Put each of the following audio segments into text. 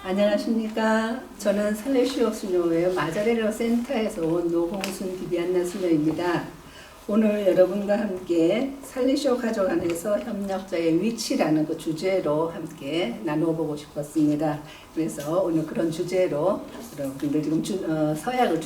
안녕하십니까. 저는 살레시오 수녀회 마자레로 센터에서 온 노홍순 비비안나 수녀입니다. 오늘 여러분과 함께 살레시오 가족 안에서 협력자의 위치라는 그 주제로 함께 나눠보고 싶었습니다. 그래서 오늘 그런 주제로 여러분들 지금 서약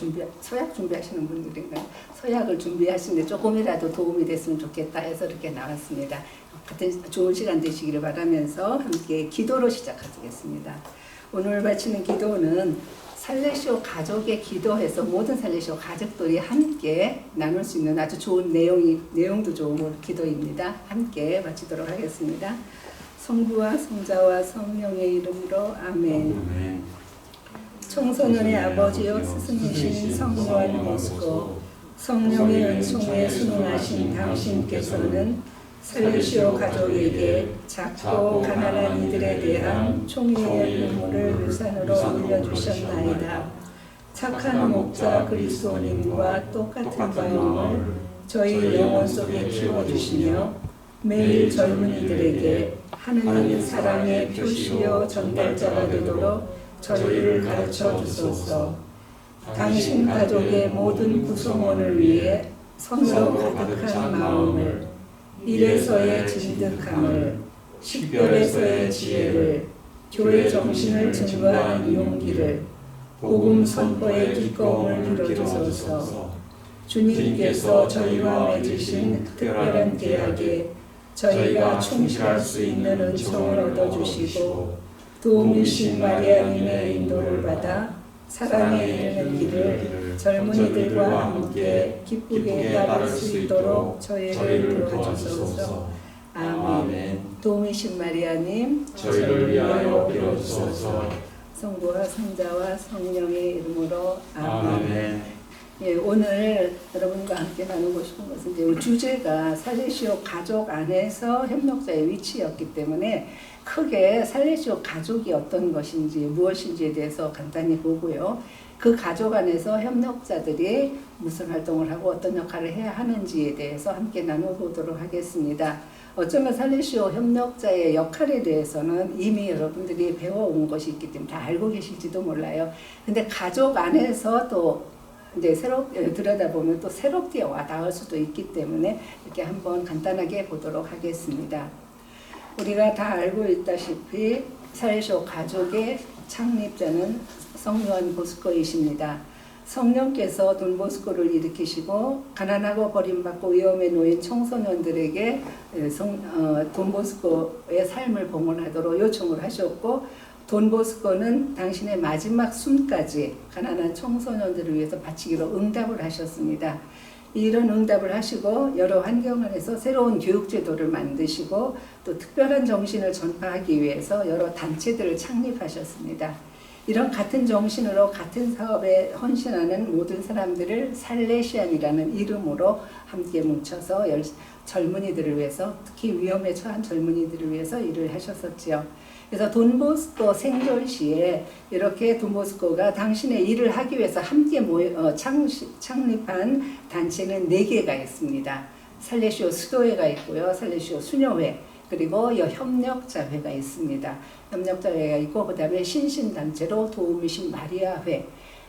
준비하시는 분들인가요? 서약을 준비하시는데 조금이라도 도움이 됐으면 좋겠다 해서 이렇게 나왔습니다. 같은 좋은 시간 되시기를 바라면서 함께 기도로 시작하겠습니다. 오늘 바치는 기도는 살레시오 가족의 기도해서 모든 살레시오 가족들이 함께 나눌 수 있는 아주 좋은 내용도 좋은 기도입니다. 함께 바치도록 하겠습니다. 성부와 성자와 성령의 이름으로 아멘. 청소년의 아버지요 스승이신 성요한 보스코, 성령의 은총에 순응하신 당신께서는 살레시오 가족에게 작고 가난한 이들에 대한 총의의 눈물을 유산으로 물려주셨나이다. 착한 목자 그리스도님과 똑같은 마음을 저희 영혼 속에 키워주시며 매일 젊은이들에게 하느님 사랑의 표시요 전달자가 되도록 저희를 가르쳐 주소서. 당신 가족의 모든 구성원을 위해 선으로 가득한 마음을, 일에서의 진득함을, 식별에서의 지혜를, 교회 정신을 증거하는 용기를, 복음 선포의 기꺼움을 이뤄주소서. 주님께서 저희와 맺으신 특별한 계약에 저희가 충실할 수 있는 은총을 얻어주시고 도우미신 마리아님의 인도를 받아 사랑에 이르는 길을 젊은이들과 함께 기쁘게 따를 수 있도록 저희를 도와주소서. 아멘. 도우미신 마리아님, 저희를 위하여 빌어주소서. 성부와 성자와 성령의 이름으로 아멘. 예, 오늘 여러분과 함께 나누고 싶은 것은 이제 주제가 살레시오 가족 안에서 협력자의 위치였기 때문에 크게 살레시오 가족이 어떤 것인지 무엇인지에 대해서 간단히 보고요. 그 가족 안에서 협력자들이 무슨 활동을 하고 어떤 역할을 해야 하는지에 대해서 함께 나눠보도록 하겠습니다. 어쩌면 살레시오 협력자의 역할에 대해서는 이미 여러분들이 배워온 것이 있기 때문에 다 알고 계실지도 몰라요. 근데 가족 안에서 또 이제 들여다보면 또 새롭게 와닿을 수도 있기 때문에 이렇게 한번 간단하게 보도록 하겠습니다. 우리가 다 알고 있다시피 살레시오 가족의 창립자는 성요한 보스코이십니다. 성령께서 돈보스코를 일으키시고 가난하고 버림받고 위험에 놓인 청소년들에게 돈보스코의 삶을 봉헌하도록 요청을 하셨고, 돈보스코는 당신의 마지막 숨까지 가난한 청소년들을 위해서 바치기로 응답을 하셨습니다. 이런 응답을 하시고 여러 환경 안에서 새로운 교육제도를 만드시고 또 특별한 정신을 전파하기 위해서 여러 단체들을 창립하셨습니다. 이런 같은 정신으로 같은 사업에 헌신하는 모든 사람들을 살레시안이라는 이름으로 함께 뭉쳐서 젊은이들을 위해서, 특히 위험에 처한 젊은이들을 위해서 일을 하셨었지요. 그래서 돈보스코 생존 시에 이렇게 돈보스코가 당신의 일을 하기 위해서 함께 창립한 단체는 4개가 있습니다. 살레시오 수도회가 있고요, 살레시오 수녀회, 그리고 협력자회가 있습니다. 협력자회가 있고 그 다음에 신신단체로 도우미신 마리아회,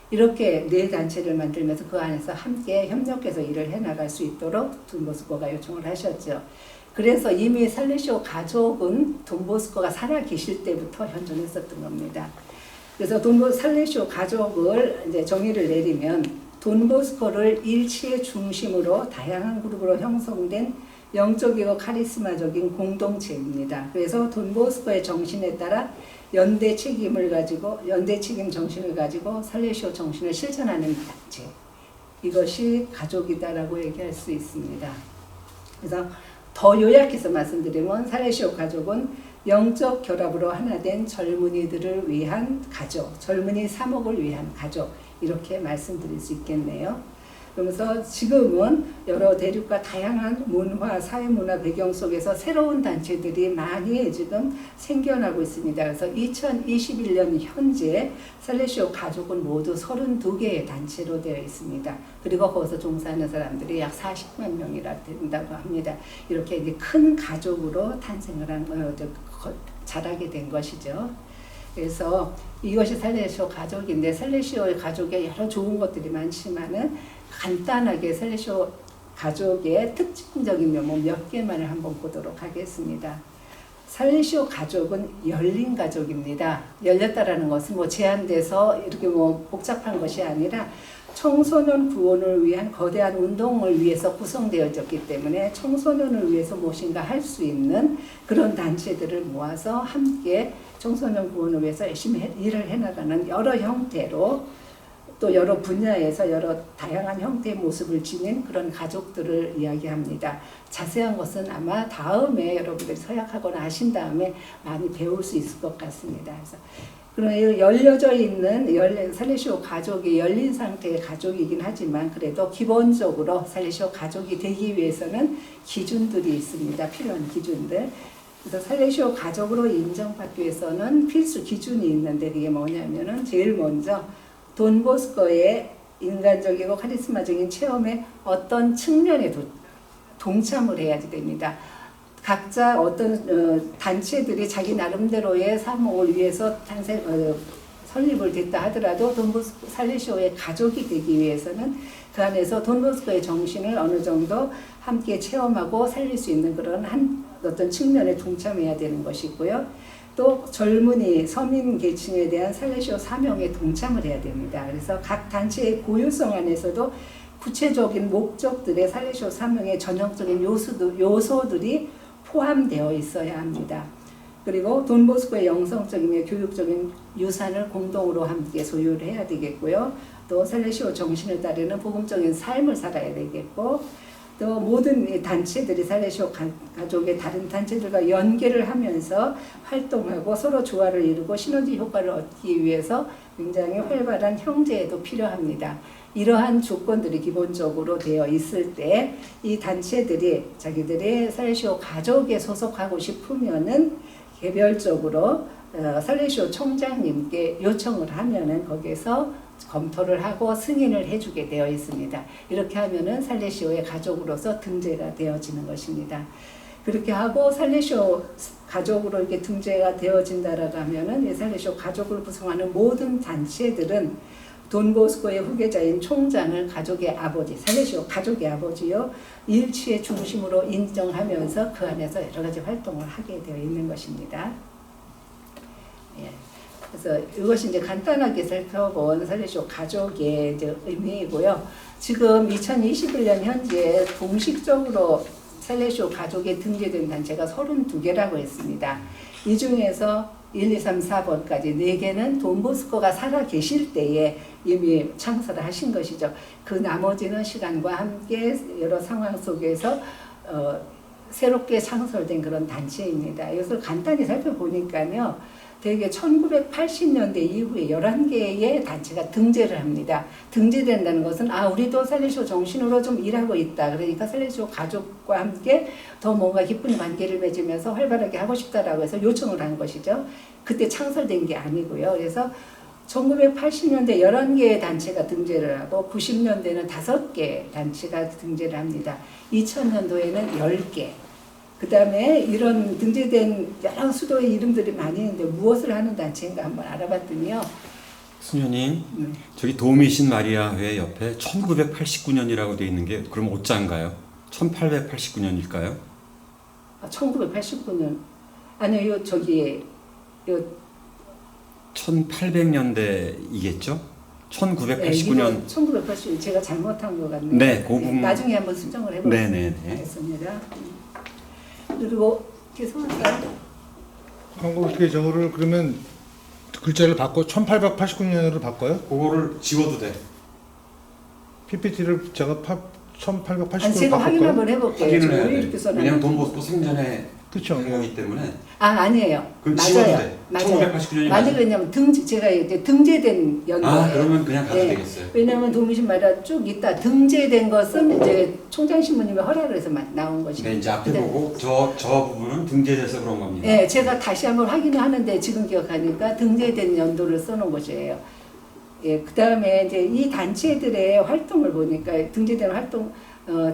이렇게 4단체를 만들면서 그 안에서 함께 협력해서 일을 해나갈 수 있도록 돈보스코가 요청을 하셨죠. 그래서 이미 살레시오 가족은 돈보스코가 살아계실 때부터 현존했었던 겁니다. 그래서 살레시오 가족을 이제 정의를 내리면 돈보스코를 일치의 중심으로 다양한 그룹으로 형성된 영적이고 카리스마적인 공동체입니다. 그래서 돈보스코의 정신에 따라 연대 책임 정신을 가지고 살레시오 정신을 실천하는 단체, 이것이 가족이다라고 얘기할 수 있습니다. 그래서 더 요약해서 말씀드리면 살레시오 가족은 영적 결합으로 하나 된 젊은이들을 위한 가족, 젊은이 사목을 위한 가족, 이렇게 말씀드릴 수 있겠네요. 그러면서 지금은 여러 대륙과 다양한 문화, 사회문화 배경 속에서 새로운 단체들이 많이 지금 생겨나고 있습니다. 그래서 2021년 현재 살레시오 가족은 모두 32개의 단체로 되어 있습니다. 그리고 거기서 종사하는 사람들이 약 40만 명이나 된다고 합니다. 이렇게 이제 큰 가족으로 탄생을 자라게 된 것이죠. 그래서 이것이 살레시오 가족인데 살레시오의 가족에 여러 좋은 것들이 많지만은 간단하게 살레시오 가족의 특징적인 면목 몇 개만을 한번 보도록 하겠습니다. 살레시오 가족은 열린 가족입니다. 열렸다라는 것은 뭐 제한돼서 이렇게 뭐 복잡한 것이 아니라 청소년 구원을 위한 거대한 운동을 위해서 구성되어졌기 때문에 청소년을 위해서 무엇인가 할 수 있는 그런 단체들을 모아서 함께 청소년 구원을 위해서 열심히 일을 해나가는 여러 형태로 또 여러 분야에서 여러 다양한 형태의 모습을 지닌 그런 가족들을 이야기합니다. 자세한 것은 아마 다음에 여러분들이 서약하거나 하신 다음에 많이 배울 수 있을 것 같습니다. 그래서 그런 열려져 있는 살레시오 가족이 열린 상태의 가족이긴 하지만 그래도 기본적으로 살레시오 가족이 되기 위해서는 기준들이 있습니다. 필요한 기준들. 그래서 살레시오 가족으로 인정받기 위해서는 필수 기준이 있는데 그게 뭐냐면은 제일 먼저 돈보스코의 인간적이고 카리스마적인 체험에 어떤 측면에 동참을 해야지 됩니다. 각자 어떤 단체들이 자기 나름대로의 사목을 위해서 설립을 됐다 하더라도 돈보스코 살레시오의 가족이 되기 위해서는 그 안에서 돈보스코의 정신을 어느 정도 함께 체험하고 살릴 수 있는 그런 어떤 측면에 동참해야 되는 것이고요. 또 젊은이 서민 계층에 대한 살레시오 사명에 동참을 해야 됩니다. 그래서 각 단체의 고유성 안에서도 구체적인 목적들의 살레시오 사명의 전형적인 요소들이 포함되어 있어야 합니다. 그리고 돈보스코의 영성적이며 교육적인 유산을 공동으로 함께 소유를 해야 되겠고요. 또 살레시오 정신을 따르는 복음적인 삶을 살아야 되겠고 또 모든 단체들이 살레시오 가족의 다른 단체들과 연계를 하면서 활동하고 서로 조화를 이루고 시너지 효과를 얻기 위해서 굉장히 활발한 형제도 필요합니다. 이러한 조건들이 기본적으로 되어 있을 때 이 단체들이 자기들의 살레시오 가족에 소속하고 싶으면은 개별적으로 살레시오 총장님께 요청을 하면은 거기에서 검토를 하고 승인을 해주게 되어 있습니다. 이렇게 하면은 살레시오의 가족으로서 등재가 되어지는 것입니다. 그렇게 하고 살레시오 가족으로 이렇게 등재가 되어진다라고 하면은 살레시오 가족을 구성하는 모든 단체들은 돈보스코의 후계자인 총장을 가족의 아버지, 살레시오 가족의 아버지요, 일치의 중심으로 인정하면서 그 안에서 여러 가지 활동을 하게 되어 있는 것입니다. 예. 그래서 이것이 이제 간단하게 살펴본 살레시오 가족의 이제 의미이고요. 지금 2021년 현재 공식적으로 살레시오 가족에 등재된 단체가 32개라고 했습니다. 이 중에서 1, 2, 3, 4번까지 4개는 돈보스코가 살아 계실 때에 이미 창설을 하신 것이죠. 그 나머지는 시간과 함께 여러 상황 속에서 새롭게 창설된 그런 단체입니다. 이것을 간단히 살펴보니까요. 대개 1980년대 이후에 11개의 단체가 등재를 합니다. 등재된다는 것은 우리도 살레시오 정신으로 좀 일하고 있다. 그러니까 살레시오 가족과 함께 더 뭔가 기쁜 관계를 맺으면서 활발하게 하고 싶다라고 해서 요청을 한 것이죠. 그때 창설된 게 아니고요. 그래서 1980년대 11개의 단체가 등재를 하고 90년대는 5개 단체가 등재를 합니다. 2000년도에는 10개. 그 다음에 이런 등재된 여러 수도의 이름들이 많이 있는데 무엇을 하는 단체인가 한번 알아봤더니요. 수녀님, 저기 도우미신 마리아 회 옆에 1989년이라고 되어 있는 게 그럼 오자인가요? 1889년일까요? 1989년. 아니요, 저기 1800년대이겠죠? 1989년. 1980년 제가 잘못한 것 같네요. 네, 그 부분. 나중에 한번 수정을 해보겠습니다. 그리고 죄송합니다. 어떻게 저거를 그러면 글자를 바꿔 1889년으로 바꿔요? 그거를 지워도 돼. PPT를 제가 1889년으로 아니, 제가 확인 바꿀까요? 한번 해볼게요. 확인을 해야 이렇게 돼. 써놨는데. 왜냐면 돈보스코 생전에 그쵸. 거기 때문에. 아니에요. 그럼 지워도 돼. 맞아요. 1989년이 맞아요. 왜냐면 제가 이제 등재된 연도예요. 그러면 그냥 가도 되겠어요. 왜냐면 도미신 마리아 쭉 있다 등재된 것은 이제 총장 신부님의 허락을 해서 나온 것이죠. 네, 이제 앞에 보고 저 부분은 등재돼서 그런 겁니다. 네, 제가 다시 한번 확인을 하는데 지금 기억하니까 등재된 연도를 써놓은 것이에요. 예, 그 다음에 이제 이 단체들의 활동을 보니까 등재된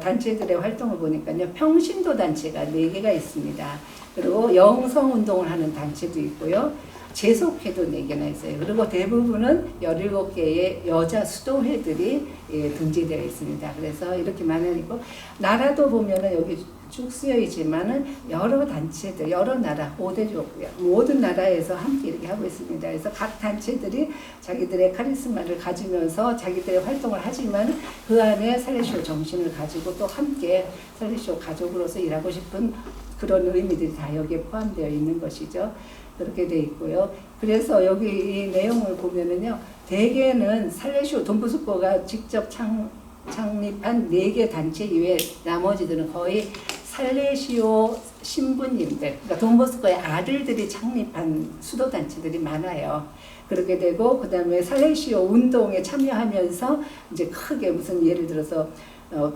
단체들의 활동을 보니까요, 평신도 단체가 4개가 있습니다. 그리고 영성 운동을 하는 단체도 있고요. 재속회도 4개나 있어요. 그리고 대부분은 17개의 여자 수도회들이 등재되어 있습니다. 그래서 이렇게 많으니까 나라도 보면은 여기 쭉 쓰여 있지만은 여러 단체들, 여러 나라, 5대족 모든 나라에서 함께 이렇게 하고 있습니다. 그래서 각 단체들이 자기들의 카리스마를 가지면서 자기들의 활동을 하지만 그 안에 살레시오 정신을 가지고 또 함께 살레시오 가족으로서 일하고 싶은 그런 의미들이 다 여기에 포함되어 있는 것이죠. 그렇게 돼 있고요. 그래서 여기 이 내용을 보면은요, 대개는 살레시오 돈보스코가 직접 창립한 4개 단체 이외에 나머지들은 거의 살레시오 신부님들, 그러니까 돈보스코의 아들들이 창립한 수도 단체들이 많아요. 그렇게 되고 그다음에 살레시오 운동에 참여하면서 이제 크게 무슨 예를 들어서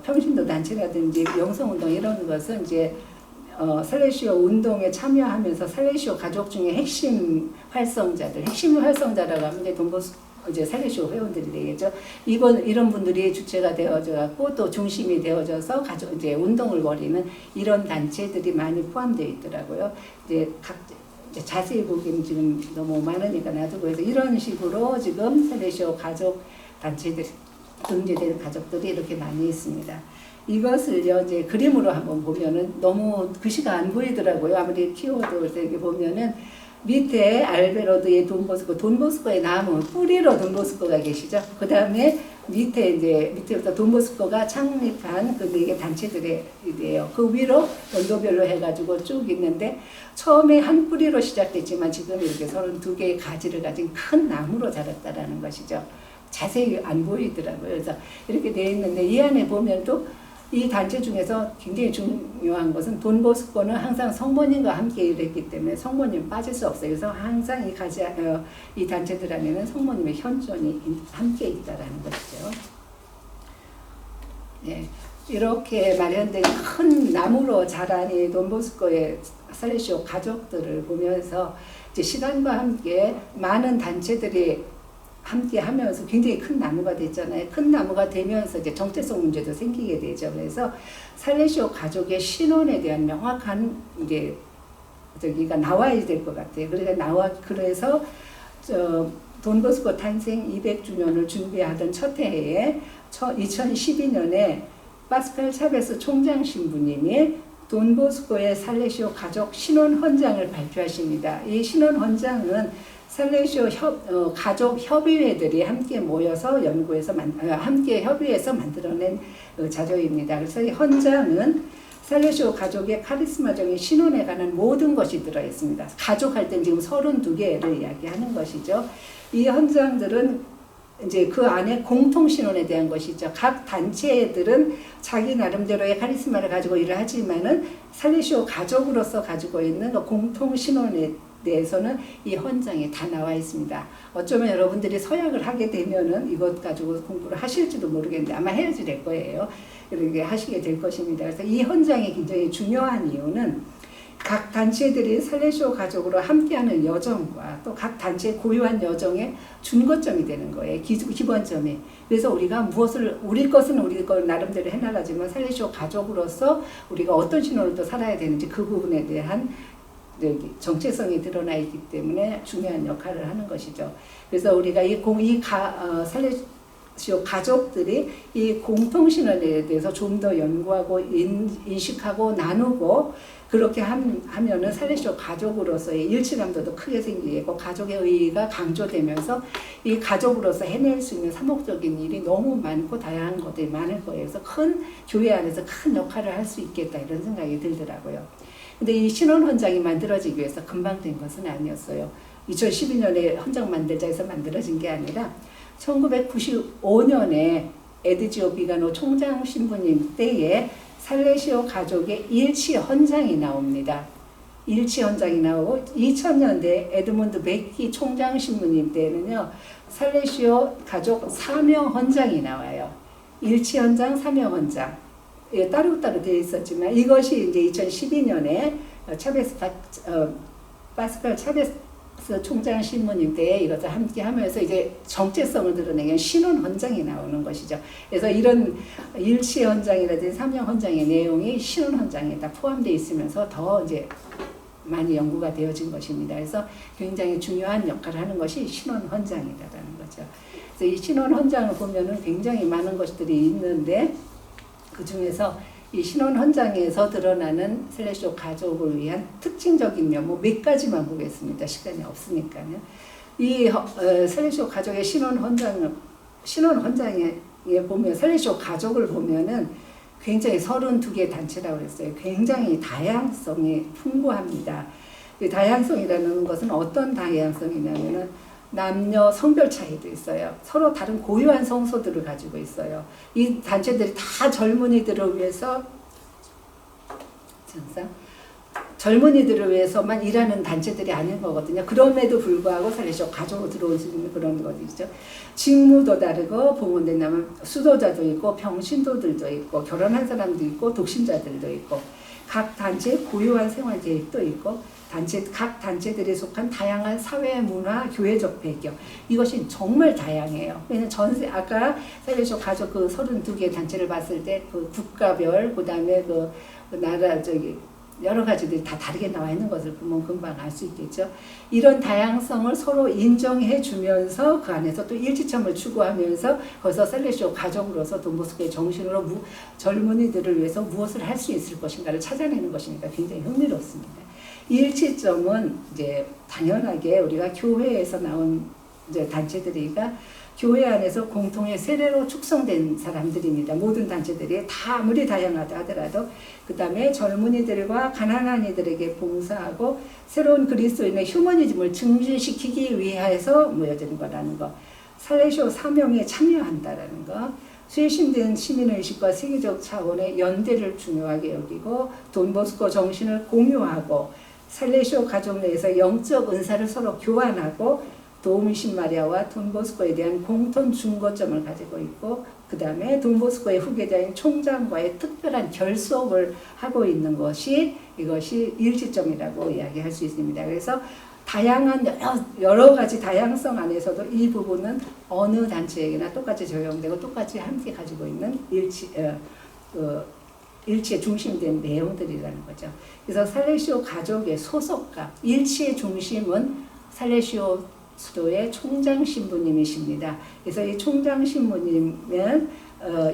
평신도 단체라든지 영성운동 이런 것은 이제 살레시오 운동에 참여하면서 살레시오 가족 중에 핵심 활성자라고 하면 이제 돈보스코 이제 살레시오 회원들이 되겠죠. 이런 분들이 주체가 되어져 갖고 또 중심이 되어져서 이제 운동을 벌이는 이런 단체들이 많이 포함되어 있더라고요. 이제 자세히 보기는 지금 너무 많으니까 놔두고 해서 이런 식으로 지금 살레시오 가족 단체들 등재된 가족들이 이렇게 많이 있습니다. 이것을요 이제 그림으로 한번 보면은 너무 글씨가 안 보이더라고요. 아무리 키워드를 이렇게 보면은 밑에 알베로드의 돈보스코의 나무 뿌리로 돈보스코가 계시죠. 그 다음에 밑에부터 돈보스코가 창립한 그 4개 단체들이에요. 그 위로 연도별로 해가지고 쭉 있는데 처음에 한 뿌리로 시작됐지만 지금 이렇게 32개의 가지를 가진 큰 나무로 자랐다라는 것이죠. 자세히 안 보이더라고요. 그래서 이렇게 되어 있는데 이 안에 보면 또 이 단체 중에서 굉장히 중요한 것은 돈보스코는 항상 성모님과 함께 일했기 때문에 성모님 빠질 수 없어요. 그래서 항상 이 단체들 안에는 성모님의 현존이 함께 있다라는 것이죠. 예, 이렇게 마련된 큰 나무로 자란 이 돈보스코의 살레시오 가족들을 보면서 이제 시간과 함께 많은 단체들이 함께 하면서 굉장히 큰 나무가 됐잖아요. 큰 나무가 되면서 이제 정체성 문제도 생기게 되죠. 그래서 살레시오 가족의 신원에 대한 명확한 이제 저기가 나와야 될 것 같아요. 그래서 돈보스코 탄생 200주년을 준비하던 첫 해에 2012년에 파스칼 차베스 총장 신부님이 돈보스코의 살레시오 가족 신원 헌장을 발표하십니다. 이 신원 헌장은 살레시오 가족 협의회들이 함께 모여서 연구해서 함께 협의해서 만들어낸 자료입니다. 그래서 이 헌장은 살레시오 가족의 카리스마적인 신원에 관한 모든 것이 들어있습니다. 가족 할 땐 지금 32개를 이야기하는 것이죠. 이 헌장들은 이제 그 안에 공통 신원에 대한 것이죠. 각 단체들은 자기 나름대로의 카리스마를 가지고 일을 하지만은 살레시오 가족으로서 가지고 있는 그 공통 신원에 대해서는 이 헌장에 다 나와 있습니다. 어쩌면 여러분들이 서약을 하게 되면은 이것 가지고 공부를 하실지도 모르겠는데 아마 해야지 될 거예요. 이렇게 하시게 될 것입니다. 그래서 이 헌장이 굉장히 중요한 이유는 각 단체들이 살레시오 가족으로 함께하는 여정과 또 각 단체의 고유한 여정의 준거점이 되는 거예요. 기본점이. 그래서 우리가 우리 것은 우리 걸 나름대로 해나가지만 살레시오 가족으로서 우리가 어떤 신호를 또 살아야 되는지 그 부분에 대한 정체성이 드러나 있기 때문에 중요한 역할을 하는 것이죠. 그래서 우리가 살레시오 가족들이 이 공통신원에 대해서 좀 더 연구하고 인식하고 나누고 그렇게 하면은 살레시오 가족으로서의 일치감도 더 크게 생기고 가족의 의의가 강조되면서 이 가족으로서 해낼 수 있는 사목적인 일이 너무 많고 다양한 것들이 많을 거예요. 그래서 큰 교회 안에서 큰 역할을 할 수 있겠다 이런 생각이 들더라고요. 근데 이 신원 헌장이 만들어지기 위해서 금방 된 것은 아니었어요. 2012년에 헌장 만들자 해서 만들어진 게 아니라 1995년에 에드지오 비가노 총장 신부님 때에 살레시오 가족의 일치 헌장이 나옵니다. 일치 헌장이 나오고 2000년대 에드문드 베키 총장 신부님 때는요. 살레시오 가족 사명 헌장이 나와요. 일치 헌장, 사명 헌장. 예, 따로따로 되어 있었지만 이것이 이제 2012년에 파스칼 차베스 총장 신부님 때에 이것을 함께 하면서 이제 정체성을 드러내는 신원 헌장이 나오는 것이죠. 그래서 이런 일치 헌장이라든지 사명 헌장의 내용이 신원 헌장에 다 포함되어 있으면서 더 이제 많이 연구가 되어진 것입니다. 그래서 굉장히 중요한 역할을 하는 것이 신원헌장이라는 거죠. 그래서 이 신원헌장을 보면은 굉장히 많은 것들이 있는데 그 중에서 이 신원헌장에서 드러나는 셀레시오 가족을 위한 특징적인 면모 몇 가지만 보겠습니다. 시간이 없으니까요. 이 셀레시오 가족의 신원헌장에 보면 셀레시오 가족을 보면은 굉장히 32개 단체라고 그랬어요. 굉장히 다양성이 풍부합니다. 이 다양성이라는 것은 어떤 다양성이냐면은 남녀 성별 차이도 있어요. 서로 다른 고유한 성소들을 가지고 있어요. 이 단체들이 다 젊은이들을 위해서 젊은이들을 위해서만 일하는 단체들이 아닌 거거든요. 그럼에도 불구하고 셀레시오 가족으로 들어올 수 있는 그런 것이죠. 직무도 다르고 봉헌된다면 수도자도 있고 병신도들도 있고 결혼한 사람도 있고 독신자들도 있고 각 단체의 고유한 생활 계획도 있고 각 단체들이 속한 다양한 사회, 문화, 교회적 배경 이것이 정말 다양해요. 왜냐면 아까 셀레시오 가족 그 32개 단체를 봤을 때 그 국가별 그다음에 그 나라 여러 가지들이 다 다르게 나와 있는 것을 보면 금방 알 수 있겠죠. 이런 다양성을 서로 인정해 주면서 그 안에서 또 일치점을 추구하면서 거기서 셀레시오 가족으로서 돈보스코의 정신으로 젊은이들을 위해서 무엇을 할 수 있을 것인가를 찾아내는 것이니까 굉장히 흥미롭습니다. 일치점은 이제 당연하게 우리가 교회에서 나온 이제 단체들이가 교회 안에서 공통의 세례로 축성된 사람들입니다. 모든 단체들이 다 아무리 다양하다 하더라도 그 다음에 젊은이들과 가난한 이들에게 봉사하고 새로운 그리스도인의 휴머니즘을 증진시키기 위해서 모여드는 거라는 거. 살레시오 사명에 참여한다라는 거. 쇄신된 시민의식과 세계적 차원의 연대를 중요하게 여기고 돈보스코 정신을 공유하고 살레시오 가족 내에서 영적 은사를 서로 교환하고 도우미신 마리아와 돈보스코에 대한 공통 중거점을 가지고 있고 그 다음에 돈보스코의 후계자인 총장과의 특별한 결속을 하고 있는 것이 이것이 일치점이라고 이야기할 수 있습니다. 그래서 다양한 여러 가지 다양성 안에서도 이 부분은 어느 단체에게나 똑같이 적용되고 똑같이 함께 가지고 있는 일치에 중심된 내용들이라는 거죠. 그래서 살레시오 가족의 소속감, 일치의 중심은 살레시오 수도의 총장 신부님이십니다. 그래서 이 총장 신부님은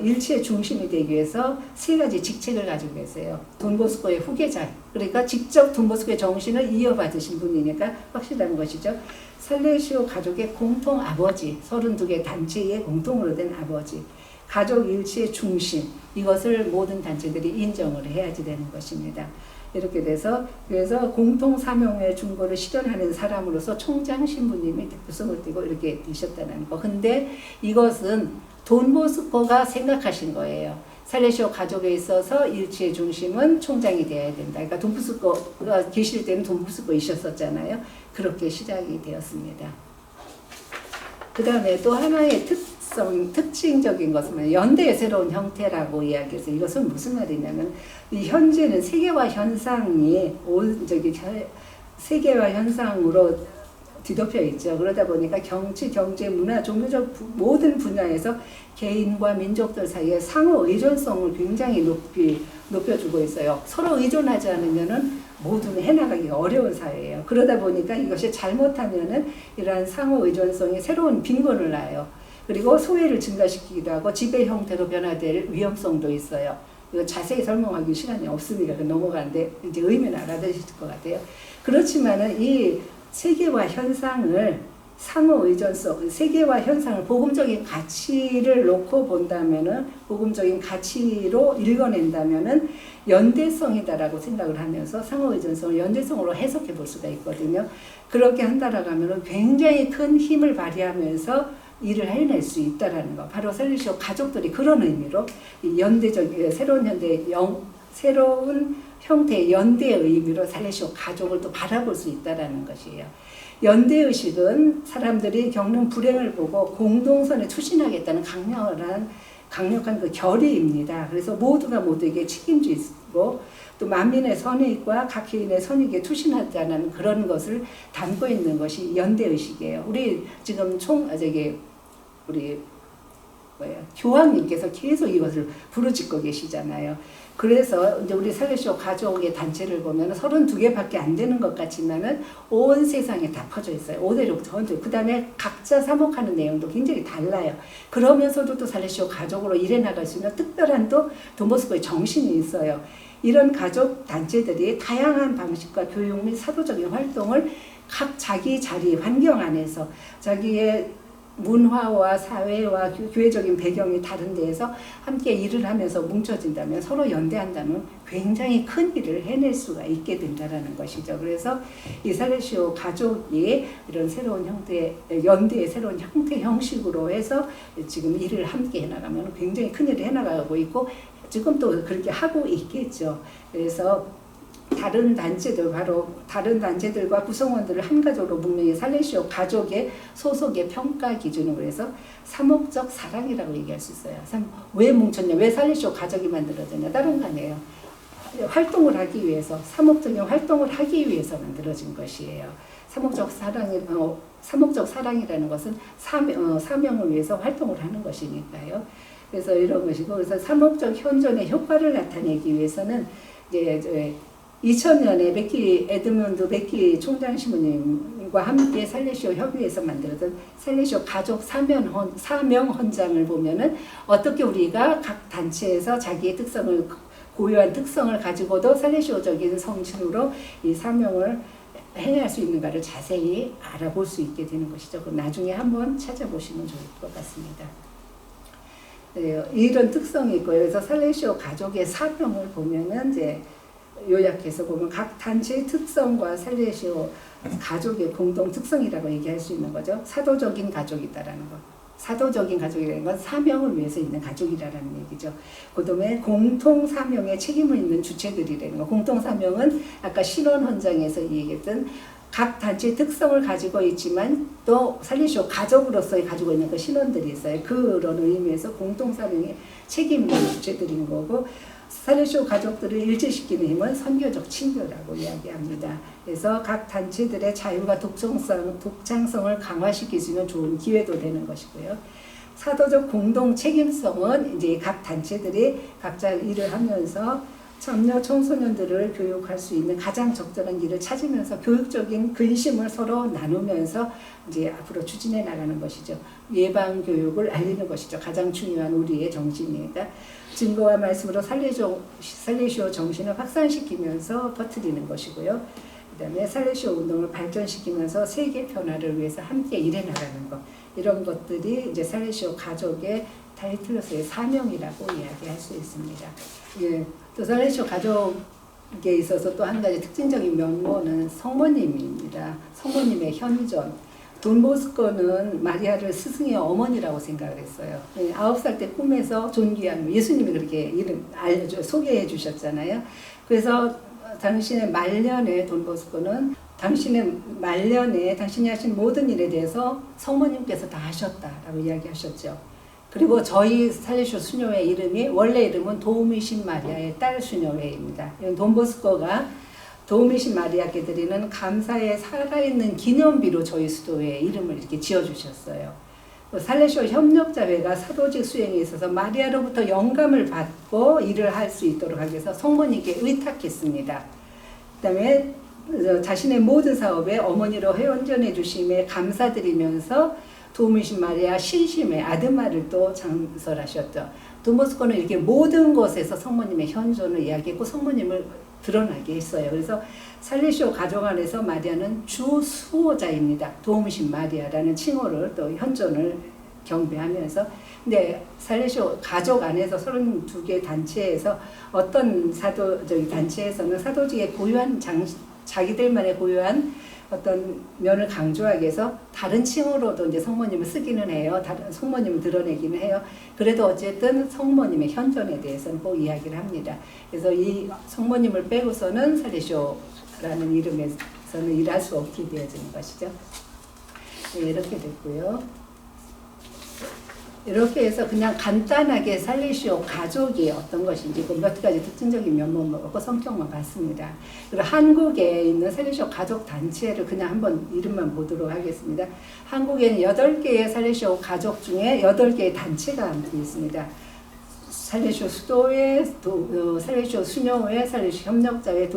일치의 중심이 되기 위해서 세 가지 직책을 가지고 계세요. 돈보스코의 후계자, 그러니까 직접 돈보스코의 정신을 이어받으신 분이니까 확실한 것이죠. 살레시오 가족의 공통 아버지, 32개 단체의 공통으로 된 아버지, 가족 일치의 중심, 이것을 모든 단체들이 인정을 해야지 되는 것입니다. 이렇게 돼서 그래서 공통 사명의 중보를 실현하는 사람으로서 총장 신부님이 대표성을 띠고 이렇게 되셨다는 거. 근데 이것은 돈보스코가 생각하신 거예요. 살레시오 가족에 있어서 일치의 중심은 총장이 되어야 된다. 그러니까 돈보스코가 계실 때는 돈보스코이셨었잖아요. 그렇게 시작이 되었습니다. 그 다음에 또 하나의 특징적인 것은 연대의 새로운 형태라고 이야기해서 이것은 무슨 말이냐면 이 현재는 세계화 현상이 세계화 현상으로 뒤덮여 있죠. 그러다 보니까 정치, 경제, 문화, 종교적 모든 분야에서 개인과 민족들 사이의 상호 의존성을 굉장히 높여주고 있어요. 서로 의존하지 않으면은 모두는 해나가기가 어려운 사회예요. 그러다 보니까 이것이 잘못하면은 이러한 상호 의존성이 새로운 빈곤을 낳아요. 그리고 소외를 증가시키기도 하고 지배 형태로 변화될 위험성도 있어요. 이거 자세히 설명하기 시간이 없으니까 넘어가는데 이제 의미는 알아두실 것 같아요. 그렇지만은 이 세계화 현상을 상호 의존성, 세계화 현상을 복음적인 가치를 놓고 본다면은 복음적인 가치로 읽어낸다면은 연대성이다라고 생각을 하면서 상호 의존성을 연대성으로 해석해 볼 수가 있거든요. 그렇게 한다라고 하면은 굉장히 큰 힘을 발휘하면서 일을 해낼 수 있다라는 거. 바로 살레시오 가족들이 그런 의미로 새로운 형태의 연대의 의미로 살레시오 가족을 또 바라볼 수 있다라는 것이에요. 연대의식은 사람들이 겪는 불행을 보고 공동선에 투신하겠다는 강력한 그 결의입니다. 그래서 모두가 모두에게 책임지고 또 만민의 선익과 각 개인의 선익에 투신하자는 그런 것을 담고 있는 것이 연대의식이에요. 우리 지금 우리 거예요. 교황님께서 계속 이것을 부르짖고 계시잖아요. 그래서 이제 우리 살레시오 가족의 단체를 보면 32개밖에 안 되는 것 같지만은 온 세상에 다 퍼져 있어요. 5대6 전체. 그 다음에 각자 사목하는 내용도 굉장히 달라요. 그러면서도 또 살레시오 가족으로 일해 나갈 수 있는 특별한 또 돈보스코의 정신이 있어요. 이런 가족 단체들이 다양한 방식과 교육 및 사도적인 활동을 각 자기 자리 환경 안에서 자기의 문화와 사회와 교회적인 배경이 다른 데에서 함께 일을 하면서 뭉쳐진다면 서로 연대한다면 굉장히 큰 일을 해낼 수가 있게 된다는 것이죠. 그래서 이 살레시오 가족이 이런 새로운 형태, 연대의 새로운 형태 형식으로 해서 지금 일을 함께 해나가면 굉장히 큰 일을 해나가고 있고 지금 또 그렇게 하고 있겠죠. 그래서 다른 단체들과 구성원들을 한 가족으로 묶는 살레시오 가족의 소속의 평가 기준으로 해서 사목적 사랑이라고 얘기할 수 있어요. 왜 뭉쳤냐? 왜 살레시오 가족이 만들어졌냐? 다른 거 아니에요. 활동을 하기 위해서, 사목적인 활동을 하기 위해서 만들어진 것이에요. 사목적 사랑이라는 것은 사명을 위해서 활동을 하는 것이니까요. 그래서 이런 것이고, 그래서 사목적 현존의 효과를 나타내기 위해서는 이제 2000년에 에드문드 베키 총장 신부님과 함께 살레시오 협의회에서 만들었던 살레시오 가족 사명 헌장을 보면은 어떻게 우리가 각 단체에서 자기의 특성을 고유한 특성을 가지고도 살레시오적인 성신으로 이 사명을 행할 수 있는가를 자세히 알아볼 수 있게 되는 것이죠. 그럼 나중에 한번 찾아보시면 좋을 것 같습니다. 네, 이런 특성이 있고요. 그래서 살레시오 가족의 사명을 보면은 이제 요약해서 보면 각 단체의 특성과 살레시오 가족의 공동 특성이라고 얘기할 수 있는 거죠. 사도적인 가족이다라는 것. 사도적인 가족이라는 건 사명을 위해서 있는 가족이라는 얘기죠. 그다음에 공통 사명에 책임을 있는 주체들이라는 거. 공통 사명은 아까 신원 헌장에서 얘기했던 각 단체의 특성을 가지고 있지만 또 살레시오 가족으로서 가지고 있는 그 신원들이 있어요. 그런 의미에서 공통 사명에 책임 있는 주체들인 거고, 살레시오 가족들을 일치시키는 힘은 선교적 친교라고 이야기합니다. 그래서 각 단체들의 자유와 독창성을 강화시킬 수 있는 좋은 기회도 되는 것이고요. 사도적 공동 책임성은 이제 각 단체들이 각자 일을 하면서 참여 청소년들을 교육할 수 있는 가장 적절한 길을 찾으면서 교육적인 근심을 서로 나누면서 이제 앞으로 추진해 나가는 것이죠. 예방 교육을 알리는 것이죠. 가장 중요한 우리의 정신입니다. 증거와 말씀으로 살레시오 정신을 확산시키면서 퍼뜨리는 것이고요. 그다음에 살레시오 운동을 발전시키면서 세계 변화를 위해서 함께 일해 나가는 것, 이런 것들이 이제 살레시오 가족의 타이틀로서의 사명이라고 이야기할 수 있습니다. 예, 또 살레시오 가족에 있어서 또 한 가지 특징적인 면모는 성모님입니다. 성모님의 현존. 돈보스코는 마리아를 스승의 어머니라고 생각을 했어요. 9살 때 꿈에서 존귀한 예수님이 그렇게 소개해 주셨잖아요. 그래서 당신의 말년에 돈보스코는 당신의 말년에 당신이 하신 모든 일에 대해서 성모님께서 다 하셨다라고 이야기하셨죠. 그리고 저희 살레시오 수녀회 이름이 원래 이름은 도우미신 마리아의 딸 수녀회입니다. 이건 돈보스코가 도우미신 마리아께 드리는 감사의 살아있는 기념비로 저희 수도회 이름을 이렇게 지어주셨어요. 살레시오 협력자회가 사도직 수행에 있어서 마리아로부터 영감을 받고 일을 할 수 있도록 하기 위해서 성모님께 의탁했습니다. 그 다음에 자신의 모든 사업에 어머니로 회원전해 주심에 감사드리면서 도우미신 마리아 신심의 아드마를 또 장설하셨죠. 돈보스코는 이렇게 모든 것에서 성모님의 현존을 이야기했고 성모님을 드러나게 했어요. 그래서 살레시오 가족 안에서 마리아는 주 수호자입니다. 도우미신 마리아라는 칭호를 또 현존을 경배하면서, 근데 살레시오 가족 안에서 32개 단체에서 어떤 사도적인 단체에서는 사도직의 고유한 자기들만의 고유한 어떤 면을 강조하기 위해서 다른 칭호로도 이제 성모님을 쓰기는 해요. 다른 성모님을 드러내기는 해요. 그래도 어쨌든 성모님의 현존에 대해서는 꼭 이야기를 합니다. 그래서 이 성모님을 빼고서는 살레시오라는 이름에서는 일할 수 없게 되어지는 것이죠. 네, 이렇게 됐고요. 이렇게 해서 그냥 간단하게 살레시오 가족이 어떤 것인지 그 몇 가지 특징적인 면모를 보고 성격만 봤습니다. 그리고 한국에 있는 살레시오 가족 단체를 그냥 한번 이름만 보도록 하겠습니다. 한국에는 8개의 살레시오 가족 중에 8개의 단체가 있습니다. 살레시오 수도회, 살레시오 수녀회, 살레시오 협력자회,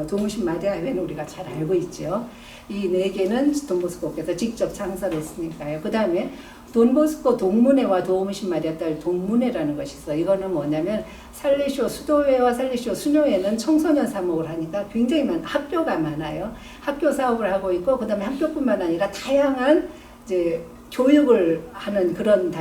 도무신 마리아회는 우리가 잘 알고 있죠. 이 4개는 돈보스코께서 직접 창설했으니까요. 그 다음에 돈보스코 동문회와 도무신 마리아 딸 동문회라는 것이 있어요. 이거는 뭐냐면 살레시오 수도회와 살레시오 수녀회는 청소년 사목을 하니까 굉장히 학교가 많아요. 학교 사업을 하고 있고 그 다음에 학교뿐만 아니라 다양한 이제 교육을 하는 그런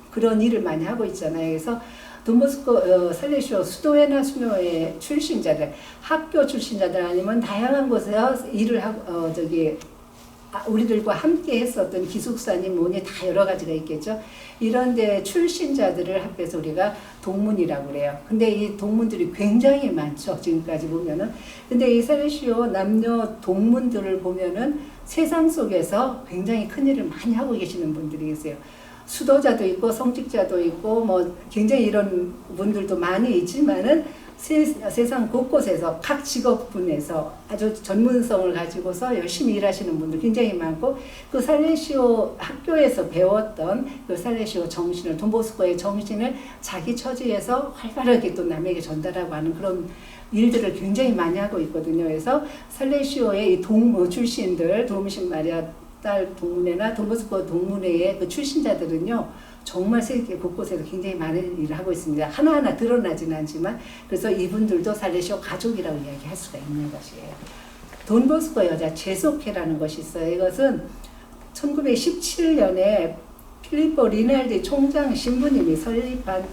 그런 일을 많이 하고 있잖아요. 그래서 돈보스코 살레시오 수도회나 수녀회 출신자들, 학교 출신자들 아니면 다양한 곳에서 일을 하고 우리들과 함께 했었던 기숙사님 뭐니 다 여러 가지가 있겠죠. 이런 데 출신자들을 합해서 우리가 동문이라고 그래요. 근데 이 동문들이 굉장히 많죠. 지금까지 보면은. 근데 이 살레시오 남녀 동문들을 보면은 세상 속에서 굉장히 큰 일을 많이 하고 계시는 분들이 계세요. 수도자도 있고 성직자도 있고 뭐 굉장히 이런 분들도 많이 있지만은 세상 곳곳에서 각 직업군에서 아주 전문성을 가지고서 열심히 일하시는 분들 굉장히 많고 그 살레시오 학교에서 배웠던 그 살레시오 정신을 돈보스코의 정신을 자기 처지에서 활발하게 또 남에게 전달하고 하는 그런 일들을 굉장히 많이 하고 있거든요. 그래서 살레시오의 이 동무 출신들 도무신 마리아 딸 동문회나 돈보스코 동문회의 그 출신자들은요. 정말 세계 곳곳에서 굉장히 많은 일을 하고 있습니다. 하나하나 드러나지는 않지만 그래서 이분들도 살레시오 가족이라고 이야기할 수가 있는 것이에요. 돈보스코 여자 제속회라는 것이 있어요. 이것은 1917년에 필리포 리날디 총장 신부님이 설립한